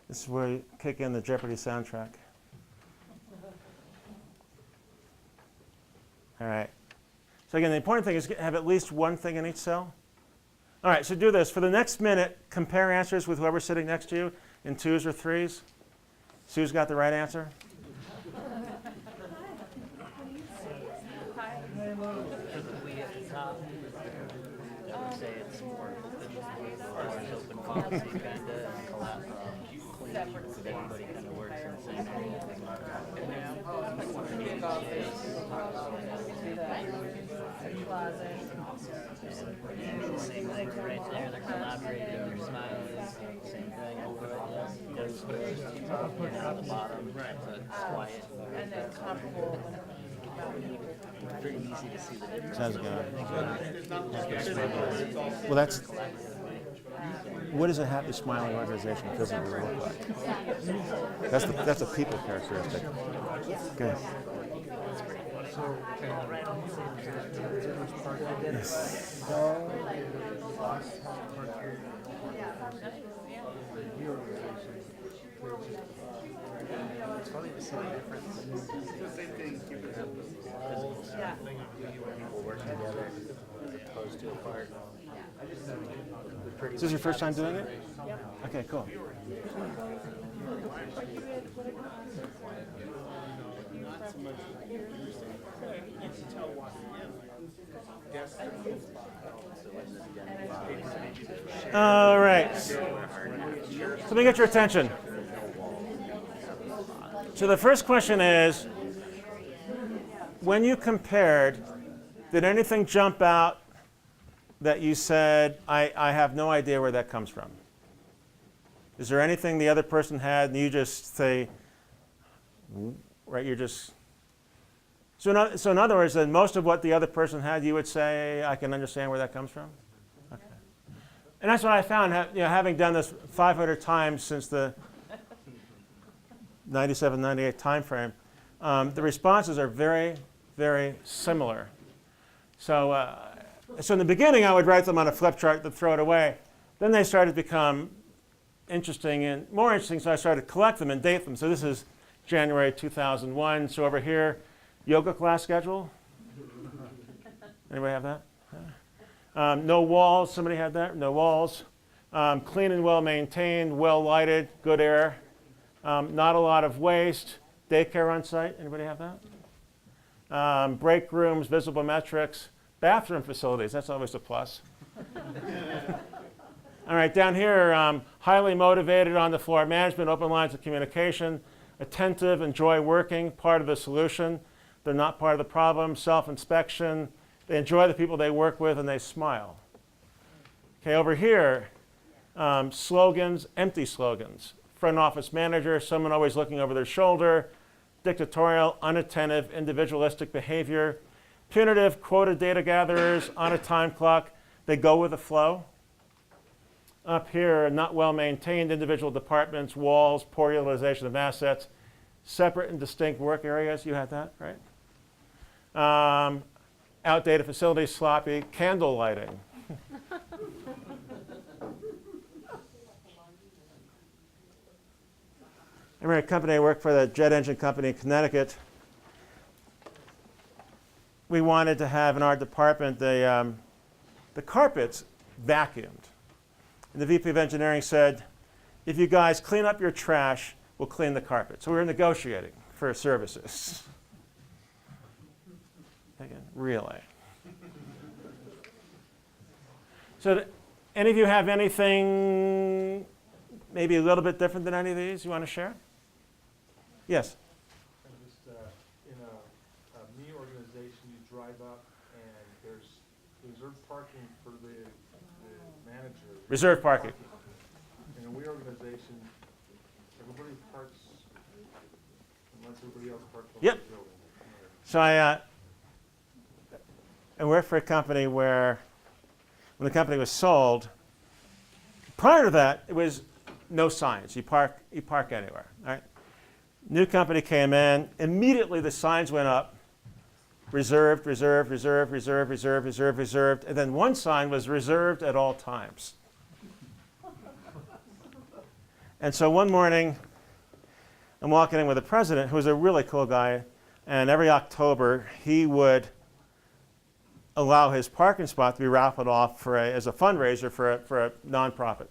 This is where you kick in the Jeopardy soundtrack. All right. So again, the important thing is to have at least one thing in each cell. All right, so do this. For the next minute, compare answers with whoever's sitting next to you in 2s or 3s. Sue's got the right answer. We at the top, I would say it's more open policy kind of clean, so that everybody kind of works in the same area. Same thing right there, they're collaborating, they're smiling, same thing over it, there's space at the bottom, so it's quiet. And then comparable. Pretty easy to see the difference. Sounds good. Well, that's what does a happy, smiling organization physically look like? That's a people characteristic. Good. Yes. It's funny to see the difference. People work together as opposed to apart. Is this your first time doing it? Okay, cool. All right. So let me get your attention. So the first question is, when you compared, did anything jump out that you said, I have no idea where that comes from? Is there anything the other person had and you just say, right, you're just... So in other words, then most of what the other person had, you would say, I can understand where that comes from? Okay. And that's what I found, having done this 500 times since the 97, 98 time frame, the responses are very, very similar. So, so in the beginning, I would write them on a flip chart to throw it away. Then they started to become interesting and more interesting, so I started to collect them and date them. So this is January 2001. So over here, yoga class schedule. Anybody have that? No walls. Somebody had that? No walls. Clean and well maintained, well lighted, good air. Not a lot of waste. Daycare on site. Anybody have that? Break rooms, visible metrics. Bathroom facilities. That's always a plus. All right, down here, highly motivated, on the floor management, open lines of communication, attentive, enjoy working, part of the solution. They're not part of the problem, self-inspection. They enjoy the people they work with and they smile. Okay, over here, slogans, empty slogans. Front office manager, someone always looking over their shoulder, dictatorial, unattentive, individualistic behavior, punitive, quota data gatherers, on a time clock. They go with the flow. Up here, not well maintained individual departments, walls, poor utilization of assets, separate and distinct work areas. You had that, right? Outdated facilities, sloppy, candle lighting. I remember a company I worked for, the jet engine company in Connecticut. We wanted to have in our department the carpets vacuumed. And the VP of engineering said, if you guys clean up your trash, we'll clean the carpet. So we were negotiating for services. Again, really. So any of you have anything maybe a little bit different than any of these you want to share? Yes? And just in a me organization, you drive up and there's reserved parking for the manager. Reserved parking. In a we organization, everybody parks unless everybody else parks on the Yep. building. So I worked for a company where, when the company was sold, prior to that, it was no signs. You park anywhere. All right? New company came in. Immediately, the signs went up. Reserved, reserved, reserved, reserved, reserved, reserved, reserved. And then one sign was reserved at all times. And so one morning, I'm walking in with the president, who was a really cool guy. And every October, he would allow his parking spot to be raffled off as a fundraiser for a nonprofit.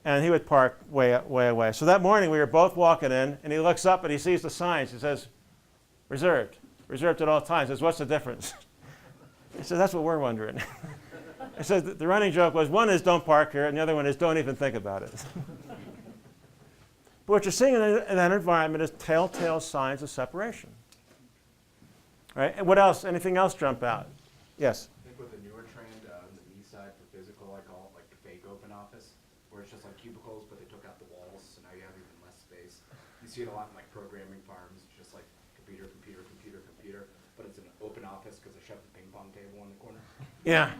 And he would park way away. So that morning we were both walking in, and he looks up and he sees the signs. He says, reserved, reserved at all times. He says, what's the difference? I said, that's what we're wondering. I said, the running joke was, one is don't park here, and the other one is don't even think about it. But what you're seeing in that environment is telltale signs of separation. Right? And what else? Anything else jump out? Yes? I think with the newer trend on the me side for physical, I call it like the fake open office, where it's just like cubicles, but they took out the walls, so now you have even less space. You see it a lot in like programming farms, just like computer, computer, computer, computer, but it's an open office because they shoved the ping pong table in the corner. Yeah.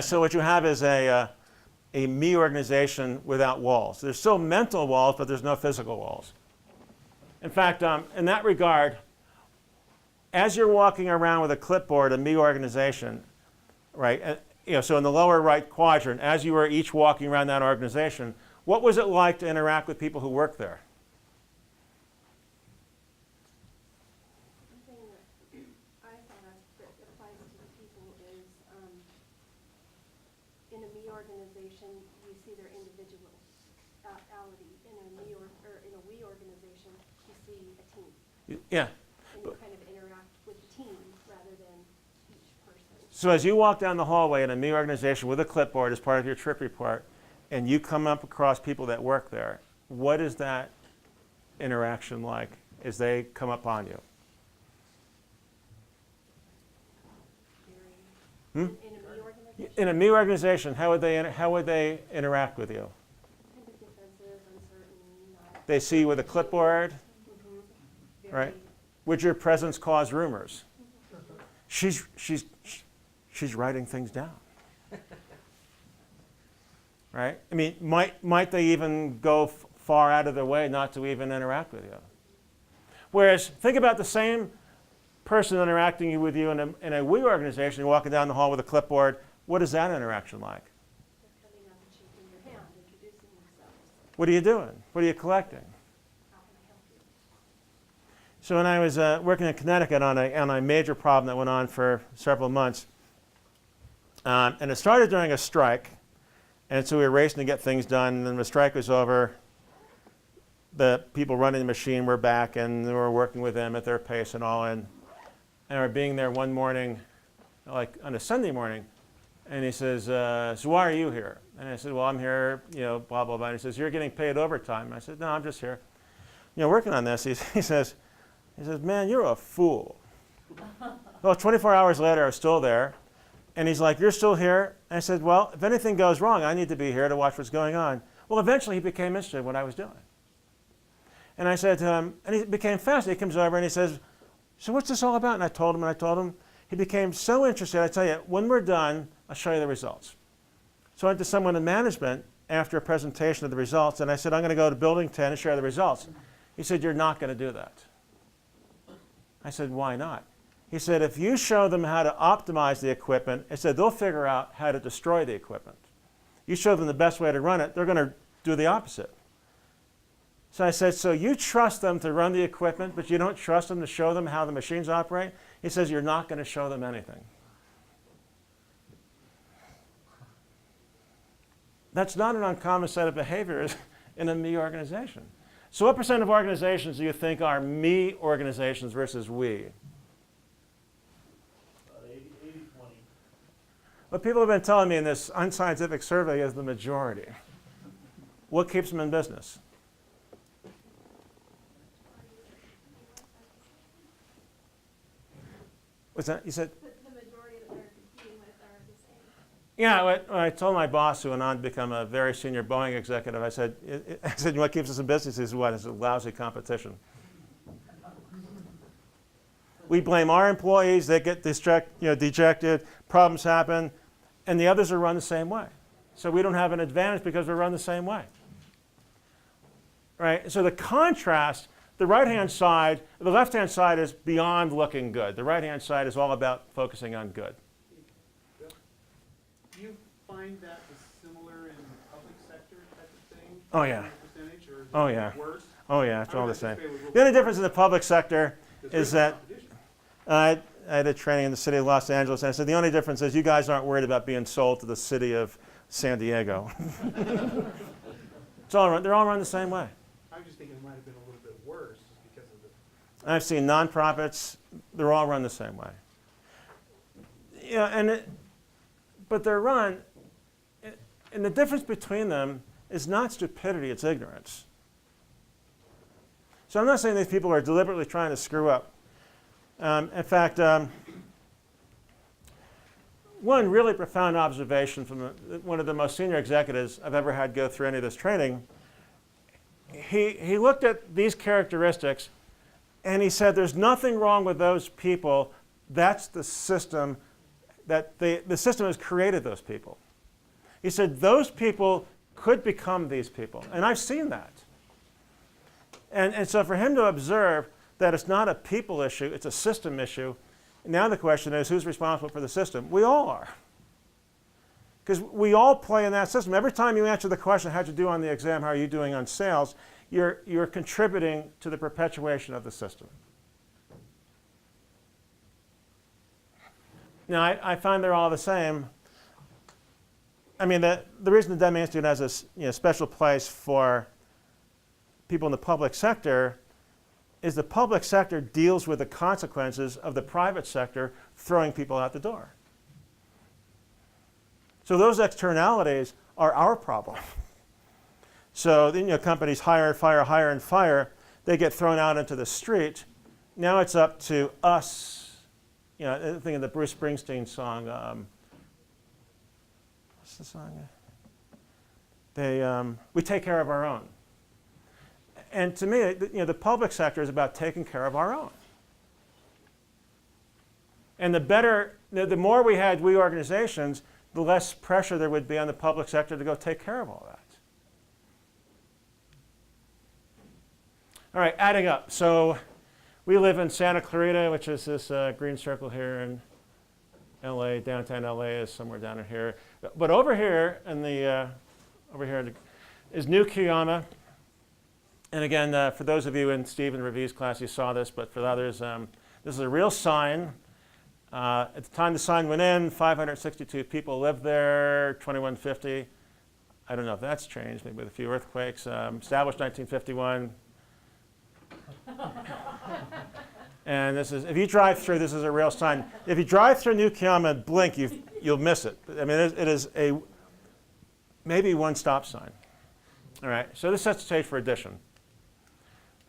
So what you have is a me organization without walls. There's still mental walls, but there's no physical walls. In fact, in that regard, as you're walking around with a clipboard, a me organization, right? So in the lower right quadrant, as you were each walking around that organization, what was it like to interact with people who work there? The thing that I thought of that applies to the people is in a me organization, you see their individuality. In a me or in a we organization, you see a team. Yeah. And you kind of interact with the team rather than each person. So as you walk down the hallway in a me organization with a clipboard as part of your trip report, and you come up across people that work there, what is that interaction like as they come up on you? In a me organization, In a me organization, how would they interact with you? kind of defensive, uncertain, not They see you with a clipboard, very right? Would your presence cause rumors? She's writing things down. Right? I mean, might they even go far out of their way not to even interact with you? Whereas, think about the same person interacting with you in a we organization, you're walking down the hall with a clipboard. What is that interaction like? They're coming up and shaking your hand, introducing themselves. What are you doing? What are you collecting? How can I help you? So when I was working in Connecticut on a major problem that went on for several months, and it started during a strike, and so we were racing to get things done, and then the strike was over. The people running the machine were back, and we were working with them at their pace and all, and I remember being there one morning, like on a Sunday morning, and he says, so why are you here? And I said, well, I'm here, blah, blah, blah. And he says, you're getting paid overtime. And I said, no, I'm just here, working on this. He says, man, you're a fool. Well, 24 hours later, I was still there. And he's like, you're still here? And I said, well, if anything goes wrong, I need to be here to watch what's going on. Well, eventually he became interested in what I was doing. And I said to him, and he became fascinated. He comes over and he says, so what's this all about? And I told him. He became so interested. I tell you, when we're done, I'll show you the results. So I went to someone in management after a presentation of the results, and I said, I'm going to go to Building 10 and share the results. He said, you're not going to do that. I said, why not? He said, if you show them how to optimize the equipment, he said, they'll figure out how to destroy the equipment. You show them the best way to run it, they're going to do the opposite. So I said, so you trust them to run the equipment, but you don't trust them to show them how the machines operate? He says, you're not going to show them anything. That's not an uncommon set of behaviors in a me organization. So what percent of organizations do you think are me organizations versus we? About 80-20. What people have been telling me in this unscientific survey is the majority. What keeps them in business? What's that? You said? The majority that they're competing with are the same. Yeah, when I told my boss who went on to become a very senior Boeing executive, I said, what keeps us in business is what? It's a lousy competition. We blame our employees, they get dejected, problems happen, and the others are run the same way. So we don't have an advantage because we're run the same way. Right? So the contrast, the right-hand side, the left-hand side is beyond looking good. The right-hand side is all about focusing on good. Do you find that similar in the public sector type of thing? Oh, yeah. Percentage, or is Oh, it yeah. worse? Oh, yeah, it's I all would the same. anticipate it would The only work. difference in the public sector There's is great that competition. I did training in the city of Los Angeles, and I said the only difference is you guys aren't worried about being sold to the city of San Diego. They're all run the same way. I was just thinking it might have been a little bit worse just because of the. I've seen nonprofits, they're all run the same way. Yeah, but they're run, and the difference between them is not stupidity, it's ignorance. So I'm not saying these people are deliberately trying to screw up. In fact, one really profound observation from one of the most senior executives I've ever had go through any of this training, he looked at these characteristics and he said there's nothing wrong with those people. That's the system, that the system has created those people. He said those people could become these people, and I've seen that. And so for him to observe that it's not a people issue, it's a system issue, now the question is who's responsible for the system? We all are. Because we all play in that system. Every time you answer the question, how'd you do on the exam, how are you doing on sales, you're contributing to the perpetuation of the system. Now, I find they're all the same. I mean, the reason the Deming Institute has a special place for people in the public sector is the public sector deals with the consequences of the private sector throwing people out the door. So those externalities are our problem. So then companies hire, fire, and fire. They get thrown out into the street. Now it's up to us. Think of the Bruce Springsteen song. What's the song? We take care of our own. And to me, the public sector is about taking care of our own. And the more we had we organizations, the less pressure there would be on the public sector to go take care of all that. All right, adding up. So we live in Santa Clarita, which is this green circle here in LA. Downtown LA is somewhere down in here. But over here is New Kiama. And again, for those of you in Steve and Review's class, you saw this, but for the others, this is a real sign. At the time the sign went in, 562 people lived there, 2150. I don't know if that's changed, maybe with a few earthquakes. Established 1951. And this is, if you drive through, this is a real sign. If you drive through New Kiama and blink, you'll miss it. I mean, it is a maybe one stop sign. All right, so this sets the stage for addition.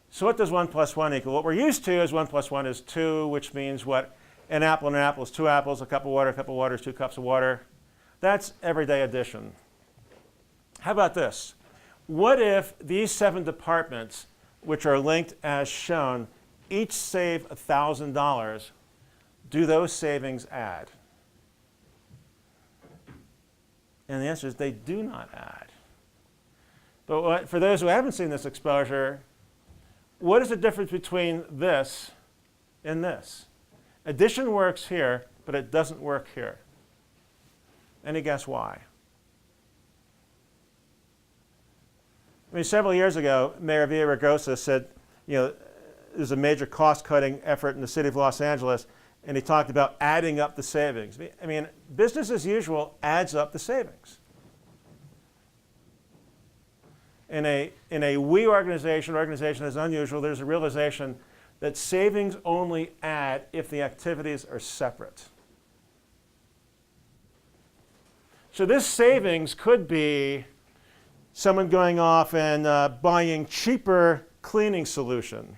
So what does 1 plus 1 equal? What we're used to is 1 plus 1 is 2, which means what? An apple and an apple is 2 apples, a cup of water is 2 cups of water. That's everyday addition. How about this? What if these 7 departments, which are linked as shown, each save $1,000? Do those savings add? And the answer is they do not add. But for those who haven't seen this exposure, what is the difference between this and this? Addition works here, but it doesn't work here. Any guess why? I mean, several years ago, Mayor Villaraigosa said, there's a major cost-cutting effort in the city of Los Angeles, and he talked about adding up the savings. I mean, business as usual adds up the savings. In a we organization that's unusual, there's a realization that savings only add if the activities are separate. So this savings could be someone going off and buying cheaper cleaning solution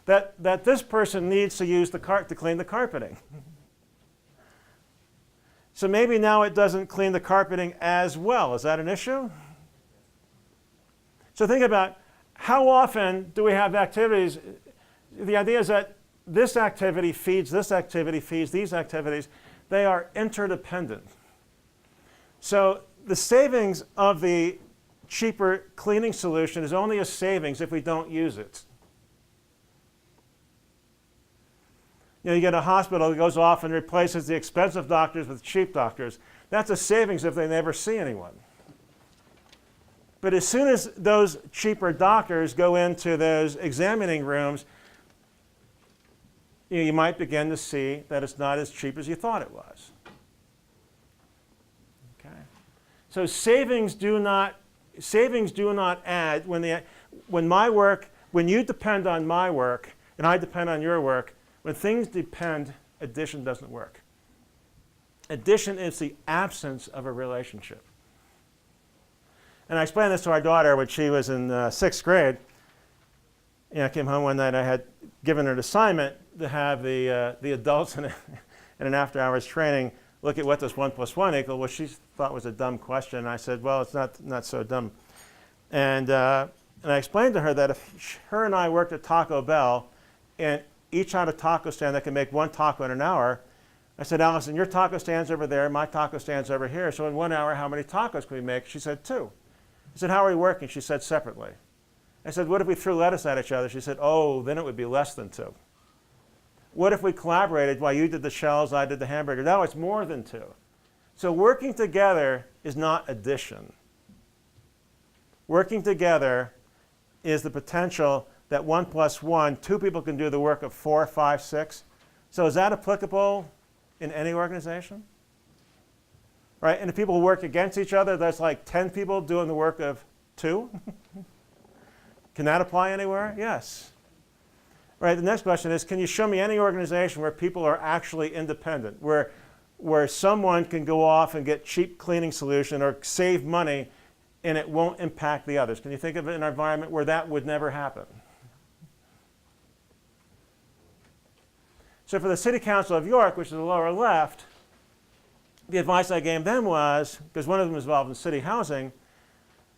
that this person needs to use to clean the carpeting. So maybe now it doesn't clean the carpeting as well. Is that an issue? So think about how often do we have activities. The idea is that this activity feeds these activities. They are interdependent. So the savings of the cheaper cleaning solution is only a savings if we don't use it. You get a hospital that goes off and replaces the expensive doctors with cheap doctors. That's a savings if they never see anyone. But as soon as those cheaper doctors go into those examining rooms, you might begin to see that it's not as cheap as you thought it was. Okay. So savings do not add when you depend on my work and I depend on your work. When things depend, addition doesn't work. Addition is the absence of a relationship. And I explained this to our daughter when she was in 6th grade. I came home one night. I had given her an assignment to have the adults in an after-hours training look at what does 1 + 1 equal, which she thought was a dumb question. And I said, well, it's not so dumb. And I explained to her that if her and I worked at Taco Bell and each had a taco stand that can make 1 taco in an hour, I said, Allison, your taco stand's over there, my taco stand's over here. So in 1 hour, how many tacos can we make? She said 2. I said, how are we working? She said, separately. I said, what if we threw lettuce at each other? She said, oh, then it would be less than 2. What if we collaborated while you did the shells, I did the hamburger? No, it's more than 2. So working together is not addition. Working together is the potential that 1 + 1, 2 people can do the work of 4, 5, 6. So is that applicable in any organization? Right? And if people work against each other, that's like 10 people doing the work of 2. Can that apply anywhere? Yes. Right, the next question is, can you show me any organization where people are actually independent, where someone can go off and get cheap cleaning solution or save money and it won't impact the others? Can you think of an environment where that would never happen? So for the City Council of York, which is the lower left, the advice I gave them was, because one of them was involved in city housing,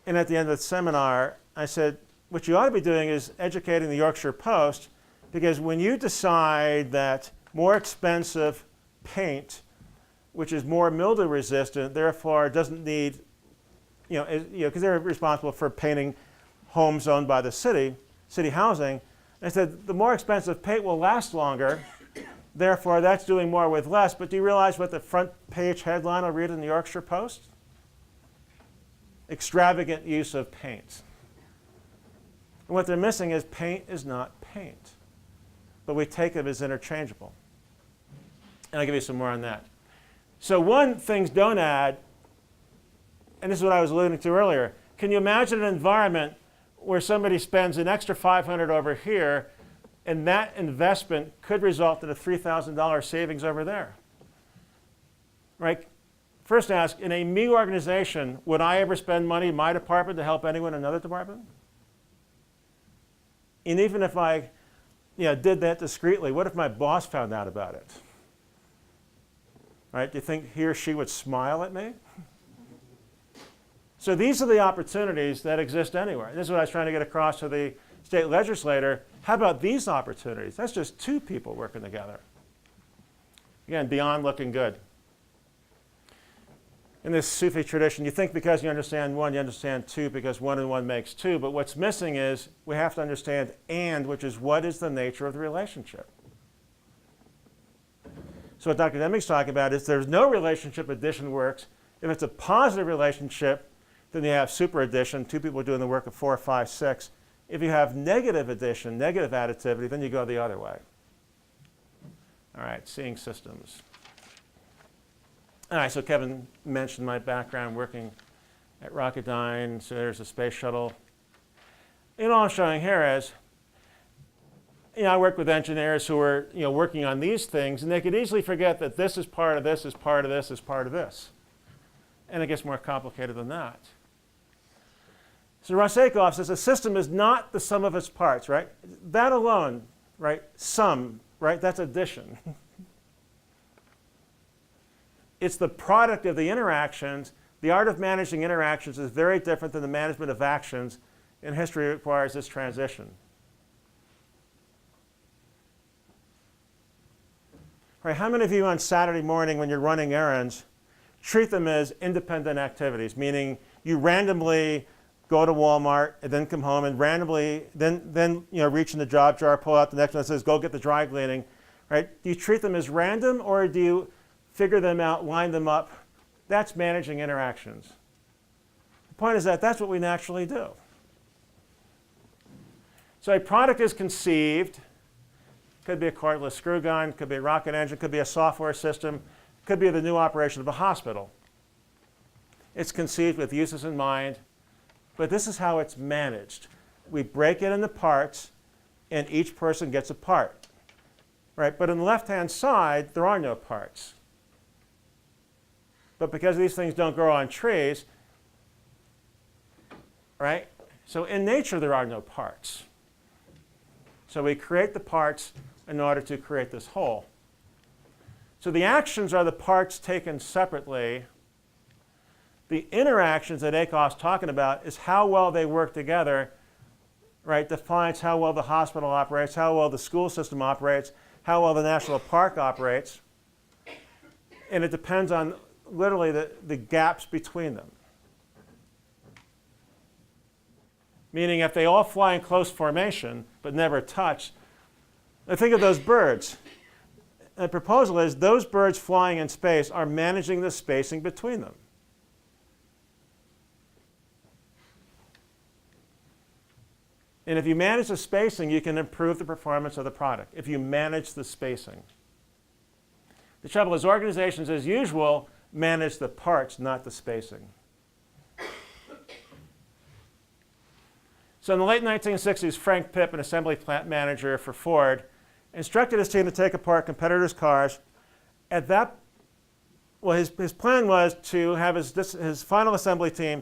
and at the end of the seminar, I said, what you ought to be doing is educating the Yorkshire Post, because when you decide that more expensive paint, which is more mildew resistant, therefore doesn't need, because they're responsible for painting homes owned by the city housing, I said, the more expensive paint will last longer, therefore that's doing more with less. But do you realize what the front page headline will read in the Yorkshire Post? Extravagant use of paint. And what they're missing is paint is not paint, but we take it as interchangeable. And I'll give you some more on that. So one, things don't add, and this is what I was alluding to earlier. Can you imagine an environment where somebody spends an extra $500 over here, and that investment could result in a $3,000 savings over there? Right? First ask, in a me organization, would I ever spend money in my department to help anyone in another department? And even if I did that discreetly, what if my boss found out about it? Right? Do you think he or she would smile at me? So these are the opportunities that exist anywhere. This is what I was trying to get across to the state legislator. How about these opportunities? That's just 2 people working together. Again, beyond looking good. In this Sufi tradition, you think because you understand 1, you understand 2, because 1 and 1 makes 2. But what's missing is we have to understand and, which is what is the nature of the relationship. So what Dr. Deming's talking about is there's no relationship addition works. If it's a positive relationship, then you have super addition, 2 people doing the work of 4, 5, 6. If you have negative addition, negative additivity, then you go the other way. All right, seeing systems. All right, so Kevin mentioned my background working at Rocketdyne. So there's a space shuttle. And all I'm showing here is, I work with engineers who are working on these things, and they could easily forget that this is part of this, is part of this, is part of this. And it gets more complicated than that. So Russ Aikoff says a system is not the sum of its parts, right? That alone, right? Sum, right? That's addition. It's the product of the interactions. The art of managing interactions is very different than the management of actions, and history requires this transition. Right, how many of you on Saturday morning when you're running errands treat them as independent activities, meaning you randomly go to Walmart and then come home and randomly then reach in the job jar, pull out the next one that says go get the dry cleaning, right? Do you treat them as random or do you figure them out, line them up? That's managing interactions. The point is that that's what we naturally do. So a product is conceived. Could be a cordless screw gun, could be a rocket engine, could be a software system, could be the new operation of a hospital. It's conceived with uses in mind, but this is how it's managed. We break it into parts, and each person gets a part. Right? But on the left-hand side, there are no parts. But because these things don't grow on trees, right? So in nature, there are no parts. So we create the parts in order to create this whole. So the actions are the parts taken separately. The interactions that Aikoff's talking about is how well they work together, right? Defines how well the hospital operates, how well the school system operates, how well the national park operates. And it depends on literally the gaps between them. Meaning if they all fly in close formation but never touch, think of those birds. The proposal is those birds flying in space are managing the spacing between them. And if you manage the spacing, you can improve the performance of the product, if you manage the spacing. The trouble is organizations, as usual, manage the parts, not the spacing. So in the late 1960s, Frank Pipp, an assembly plant manager for Ford, instructed his team to take apart competitors' cars. His plan was to have his final assembly team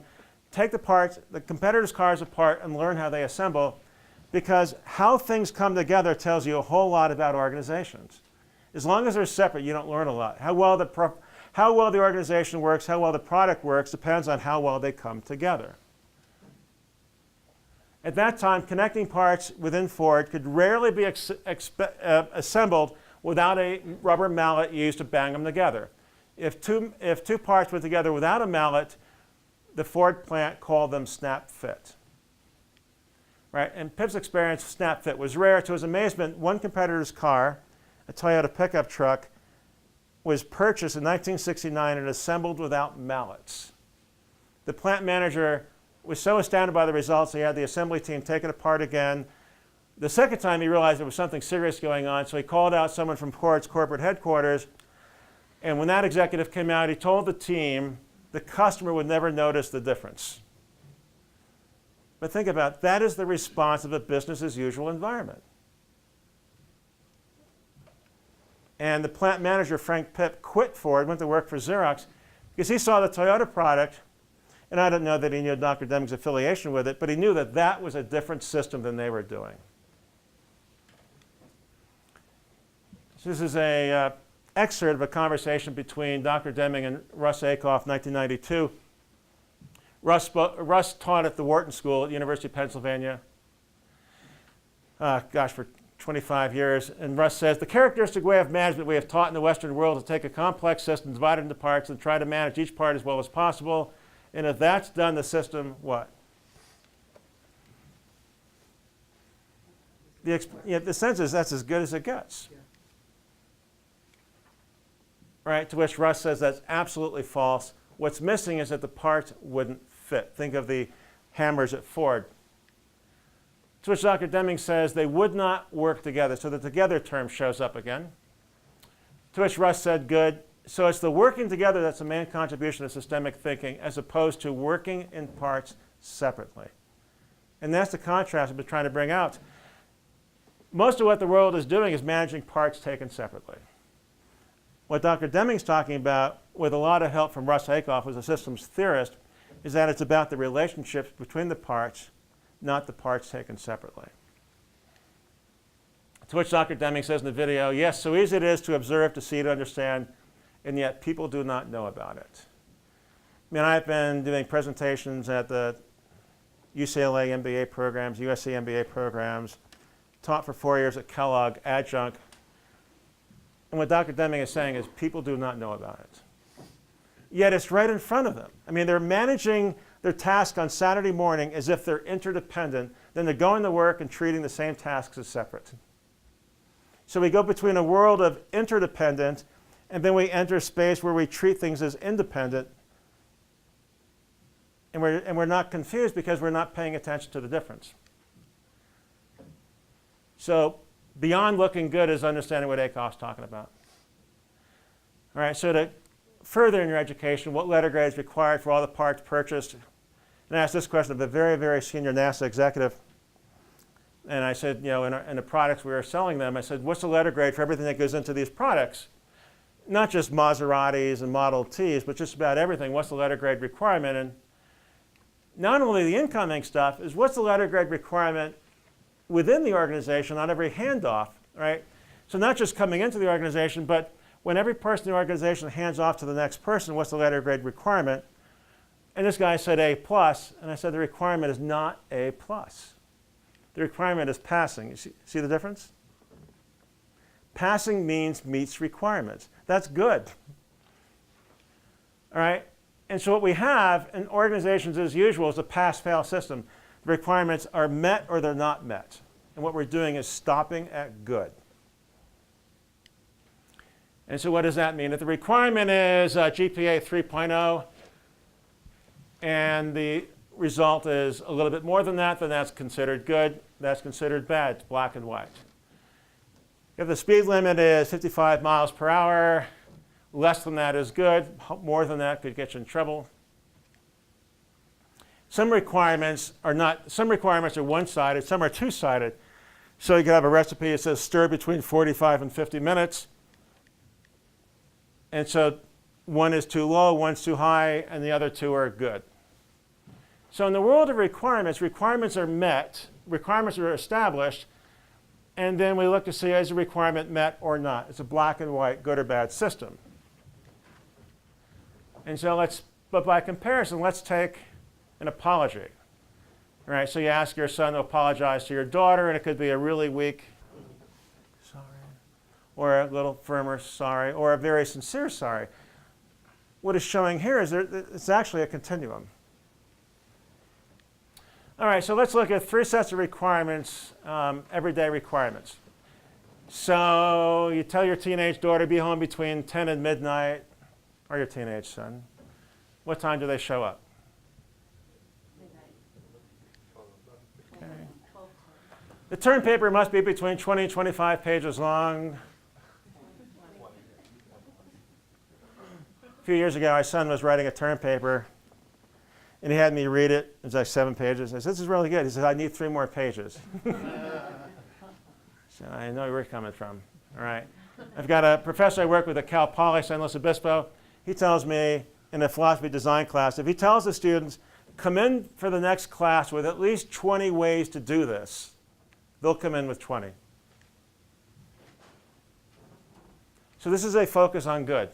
take the competitors' cars apart and learn how they assemble, because how things come together tells you a whole lot about organizations. As long as they're separate, you don't learn a lot. How well the organization works, how well the product works, depends on how well they come together. At that time, connecting parts within Ford could rarely be assembled without a rubber mallet used to bang them together. If two parts went together without a mallet, the Ford plant called them snap fit. Right? And Pipp's experience with snap fit was rare. To his amazement, one competitor's car, a Toyota pickup truck, was purchased in 1969 and assembled without mallets. The plant manager was so astounded by the results, he had the assembly team take it apart again. The second time, he realized there was something serious going on, so he called out someone from Ford's corporate headquarters. And when that executive came out, he told the team the customer would never notice the difference. But think about it, that is the response of a business as usual environment. And the plant manager, Frank Pipp, quit Ford, went to work for Xerox, because he saw the Toyota product. And I don't know that he knew Dr. Deming's affiliation with it, but he knew that that was a different system than they were doing. So this is an excerpt of a conversation between Dr. Deming and Russ Aikoff, 1992. Russ taught at the Wharton School at the University of Pennsylvania, for 25 years. And Russ says, the characteristic way of management we have taught in the Western world is to take a complex system, divide it into parts, and try to manage each part as well as possible. And if that's done, the system, what? The sense is that's as good as it gets. Yeah. Right? To which Russ says that's absolutely false. What's missing is that the parts wouldn't fit. Think of the hammers at Ford. To which Dr. Deming says they would not work together. So the together term shows up again. To which Russ said, good. So it's the working together that's the main contribution to systemic thinking, as opposed to working in parts separately. And that's the contrast I've been trying to bring out. Most of what the world is doing is managing parts taken separately. What Dr. Deming's talking about, with a lot of help from Russ Aikoff, who's a systems theorist, is that it's about the relationships between the parts, not the parts taken separately. To which Dr. Deming says in the video, yes, so easy it is to observe, to see, to understand, and yet people do not know about it. I mean, I've been doing presentations at the UCLA MBA programs, USC MBA programs, taught for 4 years at Kellogg, adjunct. And what Dr. Deming is saying is people do not know about it. Yet it's right in front of them. I mean, they're managing their task on Saturday morning as if they're interdependent. Then they're going to work and treating the same tasks as separate. So we go between a world of interdependent, and then we enter a space where we treat things as independent. And we're not confused because we're not paying attention to the difference. So beyond looking good is understanding what Aikoff's talking about. All right, so to further in your education, what letter grade is required for all the parts purchased? And I asked this question of a very, very senior NASA executive. And I said, you know, in the products we were selling them, I said, what's the letter grade for everything that goes into these products? Not just Maseratis and Model Ts, but just about everything. What's the letter grade requirement? And not only the incoming stuff, is what's the letter grade requirement within the organization on every handoff, right? So not just coming into the organization, but when every person in the organization hands off to the next person, what's the letter grade requirement? And this guy said A+, and I said the requirement is not A+. The requirement is passing. You see the difference? Passing means meets requirements. That's good. All right? And so what we have in organizations as usual is a pass-fail system. The requirements are met or they're not met. And what we're doing is stopping at good. And so what does that mean? If the requirement is GPA 3.0 and the result is a little bit more than that, then that's considered good. That's considered bad. It's black and white. If the speed limit is 55 miles per hour, less than that is good. More than that could get you in trouble. Some requirements are one-sided, some are two-sided. So you could have a recipe that says stir between 45 and 50 minutes. And so one is too low, one's too high, and the other two are good. So in the world of requirements, requirements are met, requirements are established, and then we look to see is a requirement met or not. It's a black and white, good or bad system. And so but by comparison, let's take an apology. All right, so you ask your son to apologize to your daughter, and it could be a really weak sorry, or a little firmer sorry, or a very sincere sorry. What it's showing here is it's actually a continuum. All right, so let's look at 3 sets of requirements, everyday requirements. So you tell your teenage daughter be home between 10 and midnight, or your teenage son. What time do they show up? Okay. The term paper must be between 20 and 25 pages long. A few years ago, my son was writing a term paper. And he had me read it. It was like 7 pages. I said, this is really good. He said, I need 3 more pages. So I know where you're coming from. All right. I've got a professor I work with at Cal Poly, San Luis Obispo. He tells me in a philosophy design class, if he tells the students, come in for the next class with at least 20 ways to do this, they'll come in with 20. So this is a focus on good.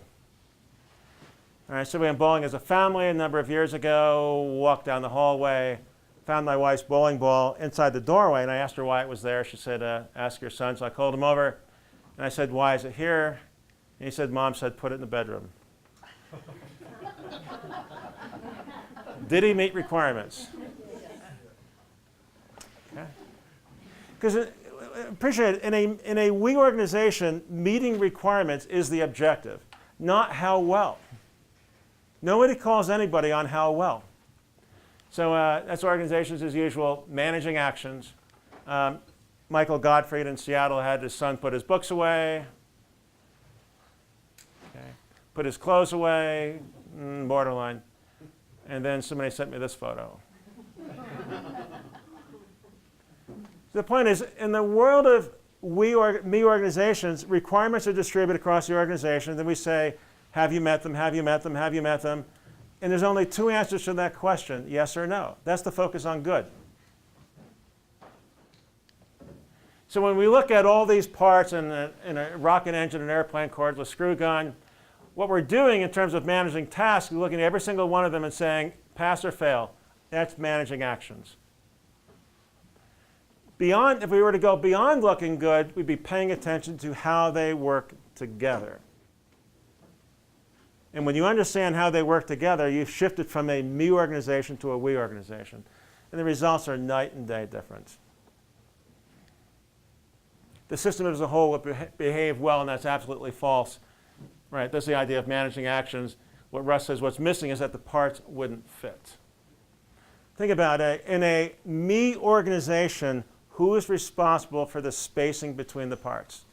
All right, so we went bowling as a family a number of years ago, walked down the hallway, found my wife's bowling ball inside the doorway, and I asked her why it was there. She said, ask your son. So I called him over, and I said, why is it here? And he said, Mom said, put it in the bedroom. Did he meet requirements? Because appreciate it, in a we organization, meeting requirements is the objective, not how well. Nobody calls anybody on how well. So that's organizations as usual, managing actions. Michael Gottfried in Seattle had his son put his books away. Okay. put his clothes away, borderline. And then somebody sent me this photo. The point is, in the world of me organizations, requirements are distributed across the organization. Then we say, have you met them, have you met them, have you met them? And there's only two answers to that question, yes or no. That's the focus on good. So when we look at all these parts in a rocket engine, an airplane, cordless screw gun, what we're doing in terms of managing tasks is looking at every single one of them and saying, pass or fail. That's managing actions. If we were to go beyond looking good, we'd be paying attention to how they work together. And when you understand how they work together, you've shifted from a me organization to a we organization. And the results are night and day different. The system as a whole would behave well, and that's absolutely false. Right? That's the idea of managing actions. What Russ says, what's missing is that the parts wouldn't fit. Think about it. In a me organization, who is responsible for the spacing between the parts?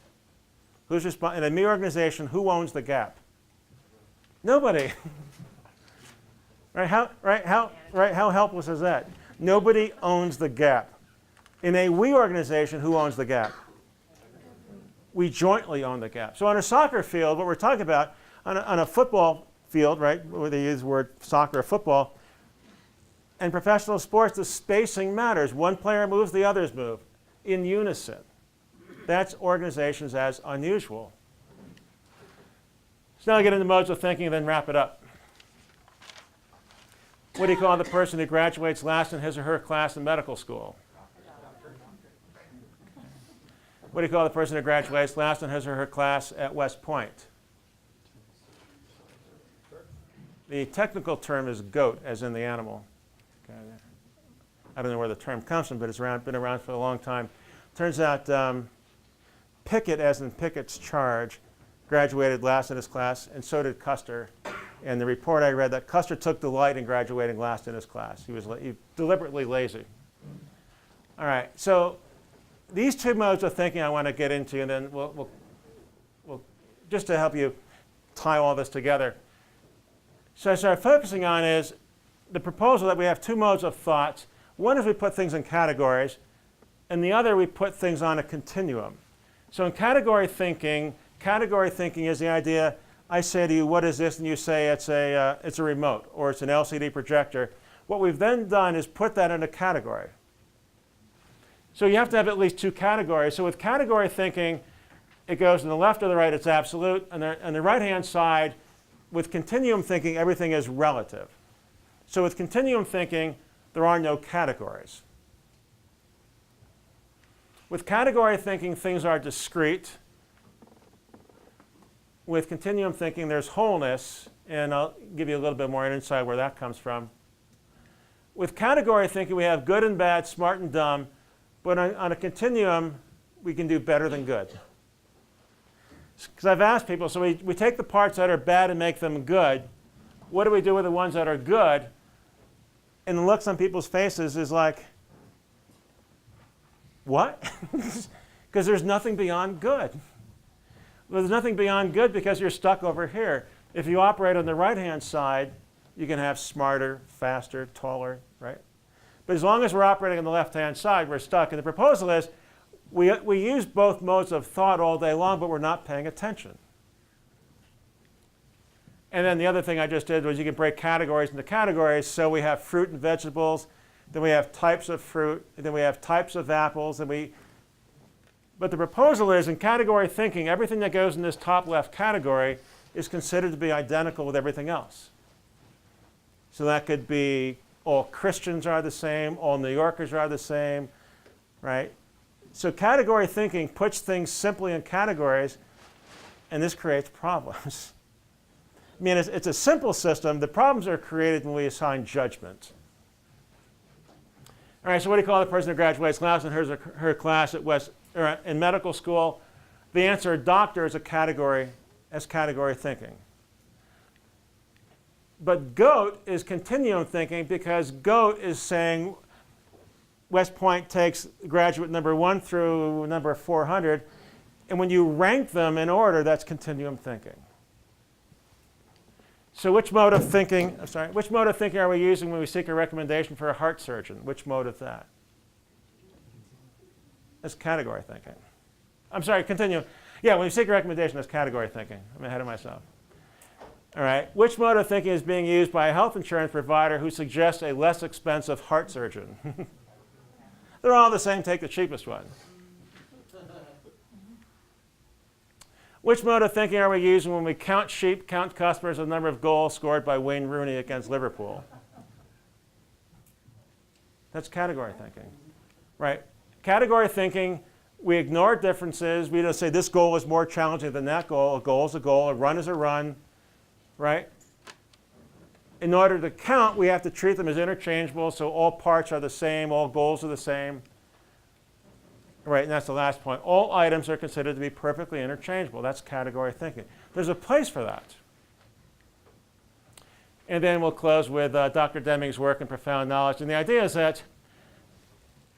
In a me organization, who owns the gap? Nobody. Right? How helpless is that? Nobody owns the gap. In a we organization, who owns the gap? We jointly own the gap. So on a soccer field, what we're talking about, on a football field, right, where they use the word soccer or football, in professional sports, the spacing matters. One player moves, the others move in unison. That's organizations as unusual. So now I get into modes of thinking and then wrap it up. What do you call the person who graduates last in his or her class in medical school? What do you call the person who graduates last in his or her class at West Point? The technical term is goat, as in the animal. Okay. I don't know where the term comes from, but it's been around for a long time. Turns out Pickett, as in Pickett's Charge, graduated last in his class, and so did Custer. And the report I read that Custer took delight in graduating last in his class. He was deliberately lazy. All right, so these two modes of thinking I want to get into, and then we'll just to help you tie all this together. So I start focusing on is the proposal that we have two modes of thought. One is we put things in categories, and the other we put things on a continuum. So in category thinking is the idea, I say to you, what is this? And you say it's a remote, or it's an LCD projector. What we've then done is put that in a category. So you have to have at least two categories. So with category thinking, it goes to the left or the right, it's absolute. And on the right-hand side, with continuum thinking, everything is relative. So with continuum thinking, there are no categories. With category thinking, things are discrete. With continuum thinking, there's wholeness, and I'll give you a little bit more insight where that comes from. With category thinking, we have good and bad, smart and dumb, but on a continuum, we can do better than good. Because I've asked people, so we take the parts that are bad and make them good. What do we do with the ones that are good? And the looks on people's faces is like, what? Because there's nothing beyond good. Well, there's nothing beyond good because you're stuck over here. If you operate on the right-hand side, you can have smarter, faster, taller, right? But as long as we're operating on the left-hand side, we're stuck. And the proposal is we use both modes of thought all day long, but we're not paying attention. And then the other thing I just did was you can break categories into categories. So we have fruit and vegetables, then we have types of fruit, and then we have types of apples, but the proposal is in category thinking, everything that goes in this top left category is considered to be identical with everything else. So that could be all Christians are the same, all New Yorkers are the same, right? So category thinking puts things simply in categories, and this creates problems. I mean, it's a simple system. The problems are created when we assign judgment. All right, so what do you call the person who graduates last in her class at in medical school? The answer, doctor, is a category, as category thinking. But GOAT is continuum thinking because GOAT is saying West Point takes graduate number 1 through number 400, and when you rank them in order, that's continuum thinking. So which mode of thinking are we using when we seek a recommendation for a heart surgeon? Which mode of that? That's category thinking. I'm sorry, continue. Yeah, when you seek a recommendation, that's category thinking. I'm ahead of myself. All right, which mode of thinking is being used by a health insurance provider who suggests a less expensive heart surgeon? They're all the same, take the cheapest one. Which mode of thinking are we using when we count sheep, count customers, and the number of goals scored by Wayne Rooney against Liverpool? That's category thinking, right? Category thinking, we ignore differences. We don't say this goal is more challenging than that goal. A goal is a goal. A run is a run, right? In order to count, we have to treat them as interchangeable, so all parts are the same, all goals are the same. Right, and that's the last point. All items are considered to be perfectly interchangeable. That's category thinking. There's a place for that. And then we'll close with Dr. Deming's work in profound knowledge. And the idea is that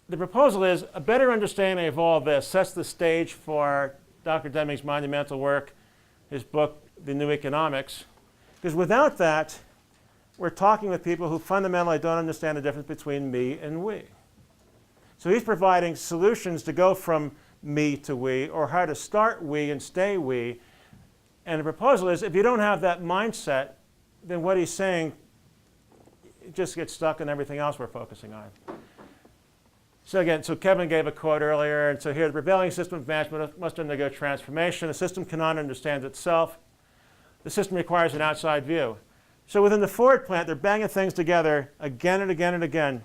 the proposal is a better understanding of all this sets the stage for Dr. Deming's monumental work, his book, The New Economics. Because without that, we're talking with people who fundamentally don't understand the difference between me and we. So he's providing solutions to go from me to we, or how to start we and stay we. And the proposal is if you don't have that mindset, then what he's saying just gets stuck in everything else we're focusing on. So again, so Kevin gave a quote earlier, and so here the prevailing system of management must undergo transformation. The system cannot understand itself. The system requires an outside view. So within the Ford plant, they're banging things together again and again and again.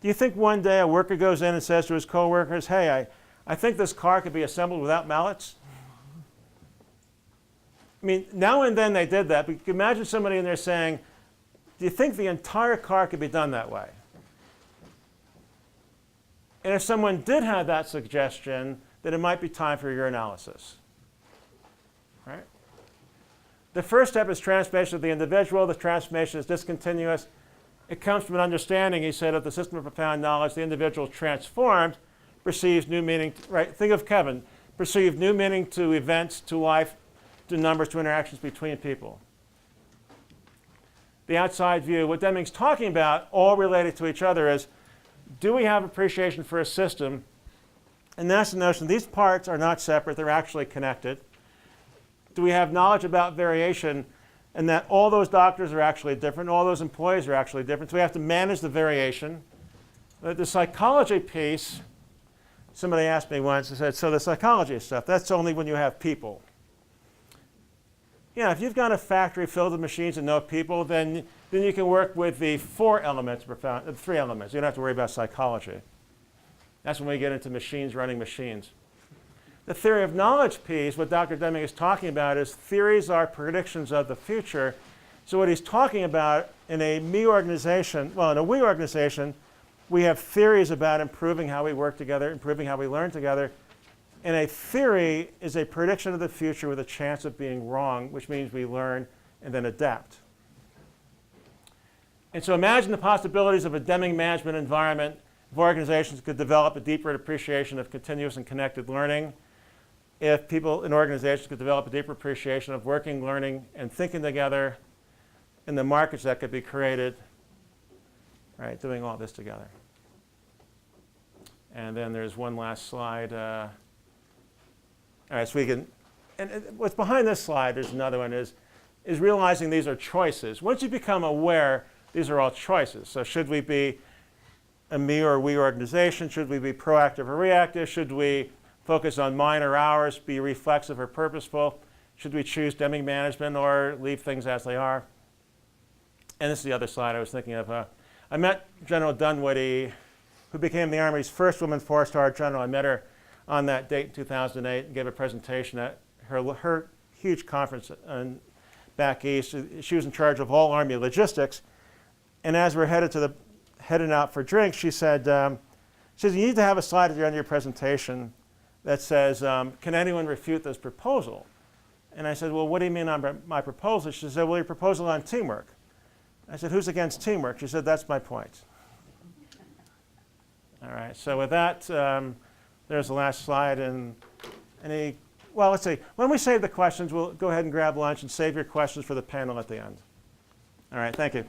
Do you think one day a worker goes in and says to his coworkers, hey, I think this car could be assembled without mallets? I mean, now and then they did that, but you can imagine somebody in there saying, do you think the entire car could be done that way? And if someone did have that suggestion, then it might be time for your analysis. Right? The first step is transformation of the individual. The transformation is discontinuous. It comes from an understanding, he said, of the system of profound knowledge. The individual transformed perceives new meaning. Right? Think of Kevin. Perceive new meaning to events, to life, to numbers, to interactions between people. The outside view, what Deming's talking about, all related to each other, is do we have appreciation for a system? And that's the notion. These parts are not separate. They're actually connected. Do we have knowledge about variation and that all those doctors are actually different, all those employees are actually different? So we have to manage the variation. The psychology piece, somebody asked me once, they said, so the psychology stuff, that's only when you have people. Yeah, if you've got a factory filled with machines and no people, then you can work with the three elements. You don't have to worry about psychology. That's when we get into machines running machines. The theory of knowledge piece, what Dr. Deming is talking about, is theories are predictions of the future. So what he's talking about in a me organization, well, in a we organization, we have theories about improving how we work together, improving how we learn together. And a theory is a prediction of the future with a chance of being wrong, which means we learn and then adapt. And so imagine the possibilities of a Deming management environment if organizations could develop a deeper appreciation of continuous and connected learning, if people in organizations could develop a deeper appreciation of working, learning, and thinking together in the markets that could be created, right, doing all this together. And then there's one last slide. All right, so we can, and what's behind this slide, there's another one, is realizing these are choices. Once you become aware, these are all choices. So should we be a me or we organization? Should we be proactive or reactive? Should we focus on mine or ours, be reflexive or purposeful? Should we choose Deming management or leave things as they are? And this is the other slide I was thinking of. I met General Dunwoody, who became the Army's first woman four-star general. I met her on that date in 2008 and gave a presentation at her huge conference back east. She was in charge of all Army logistics. And as we're heading out for drinks, she said, you need to have a slide at the end of your presentation that says, can anyone refute this proposal? And I said, well, what do you mean on my proposal? She said, well, your proposal on teamwork. I said, who's against teamwork? She said, that's my point. All right, so with that, there's the last slide. And any well, let's see. When we save the questions, we'll go ahead and grab lunch and save your questions for the panel at the end. All right, thank you.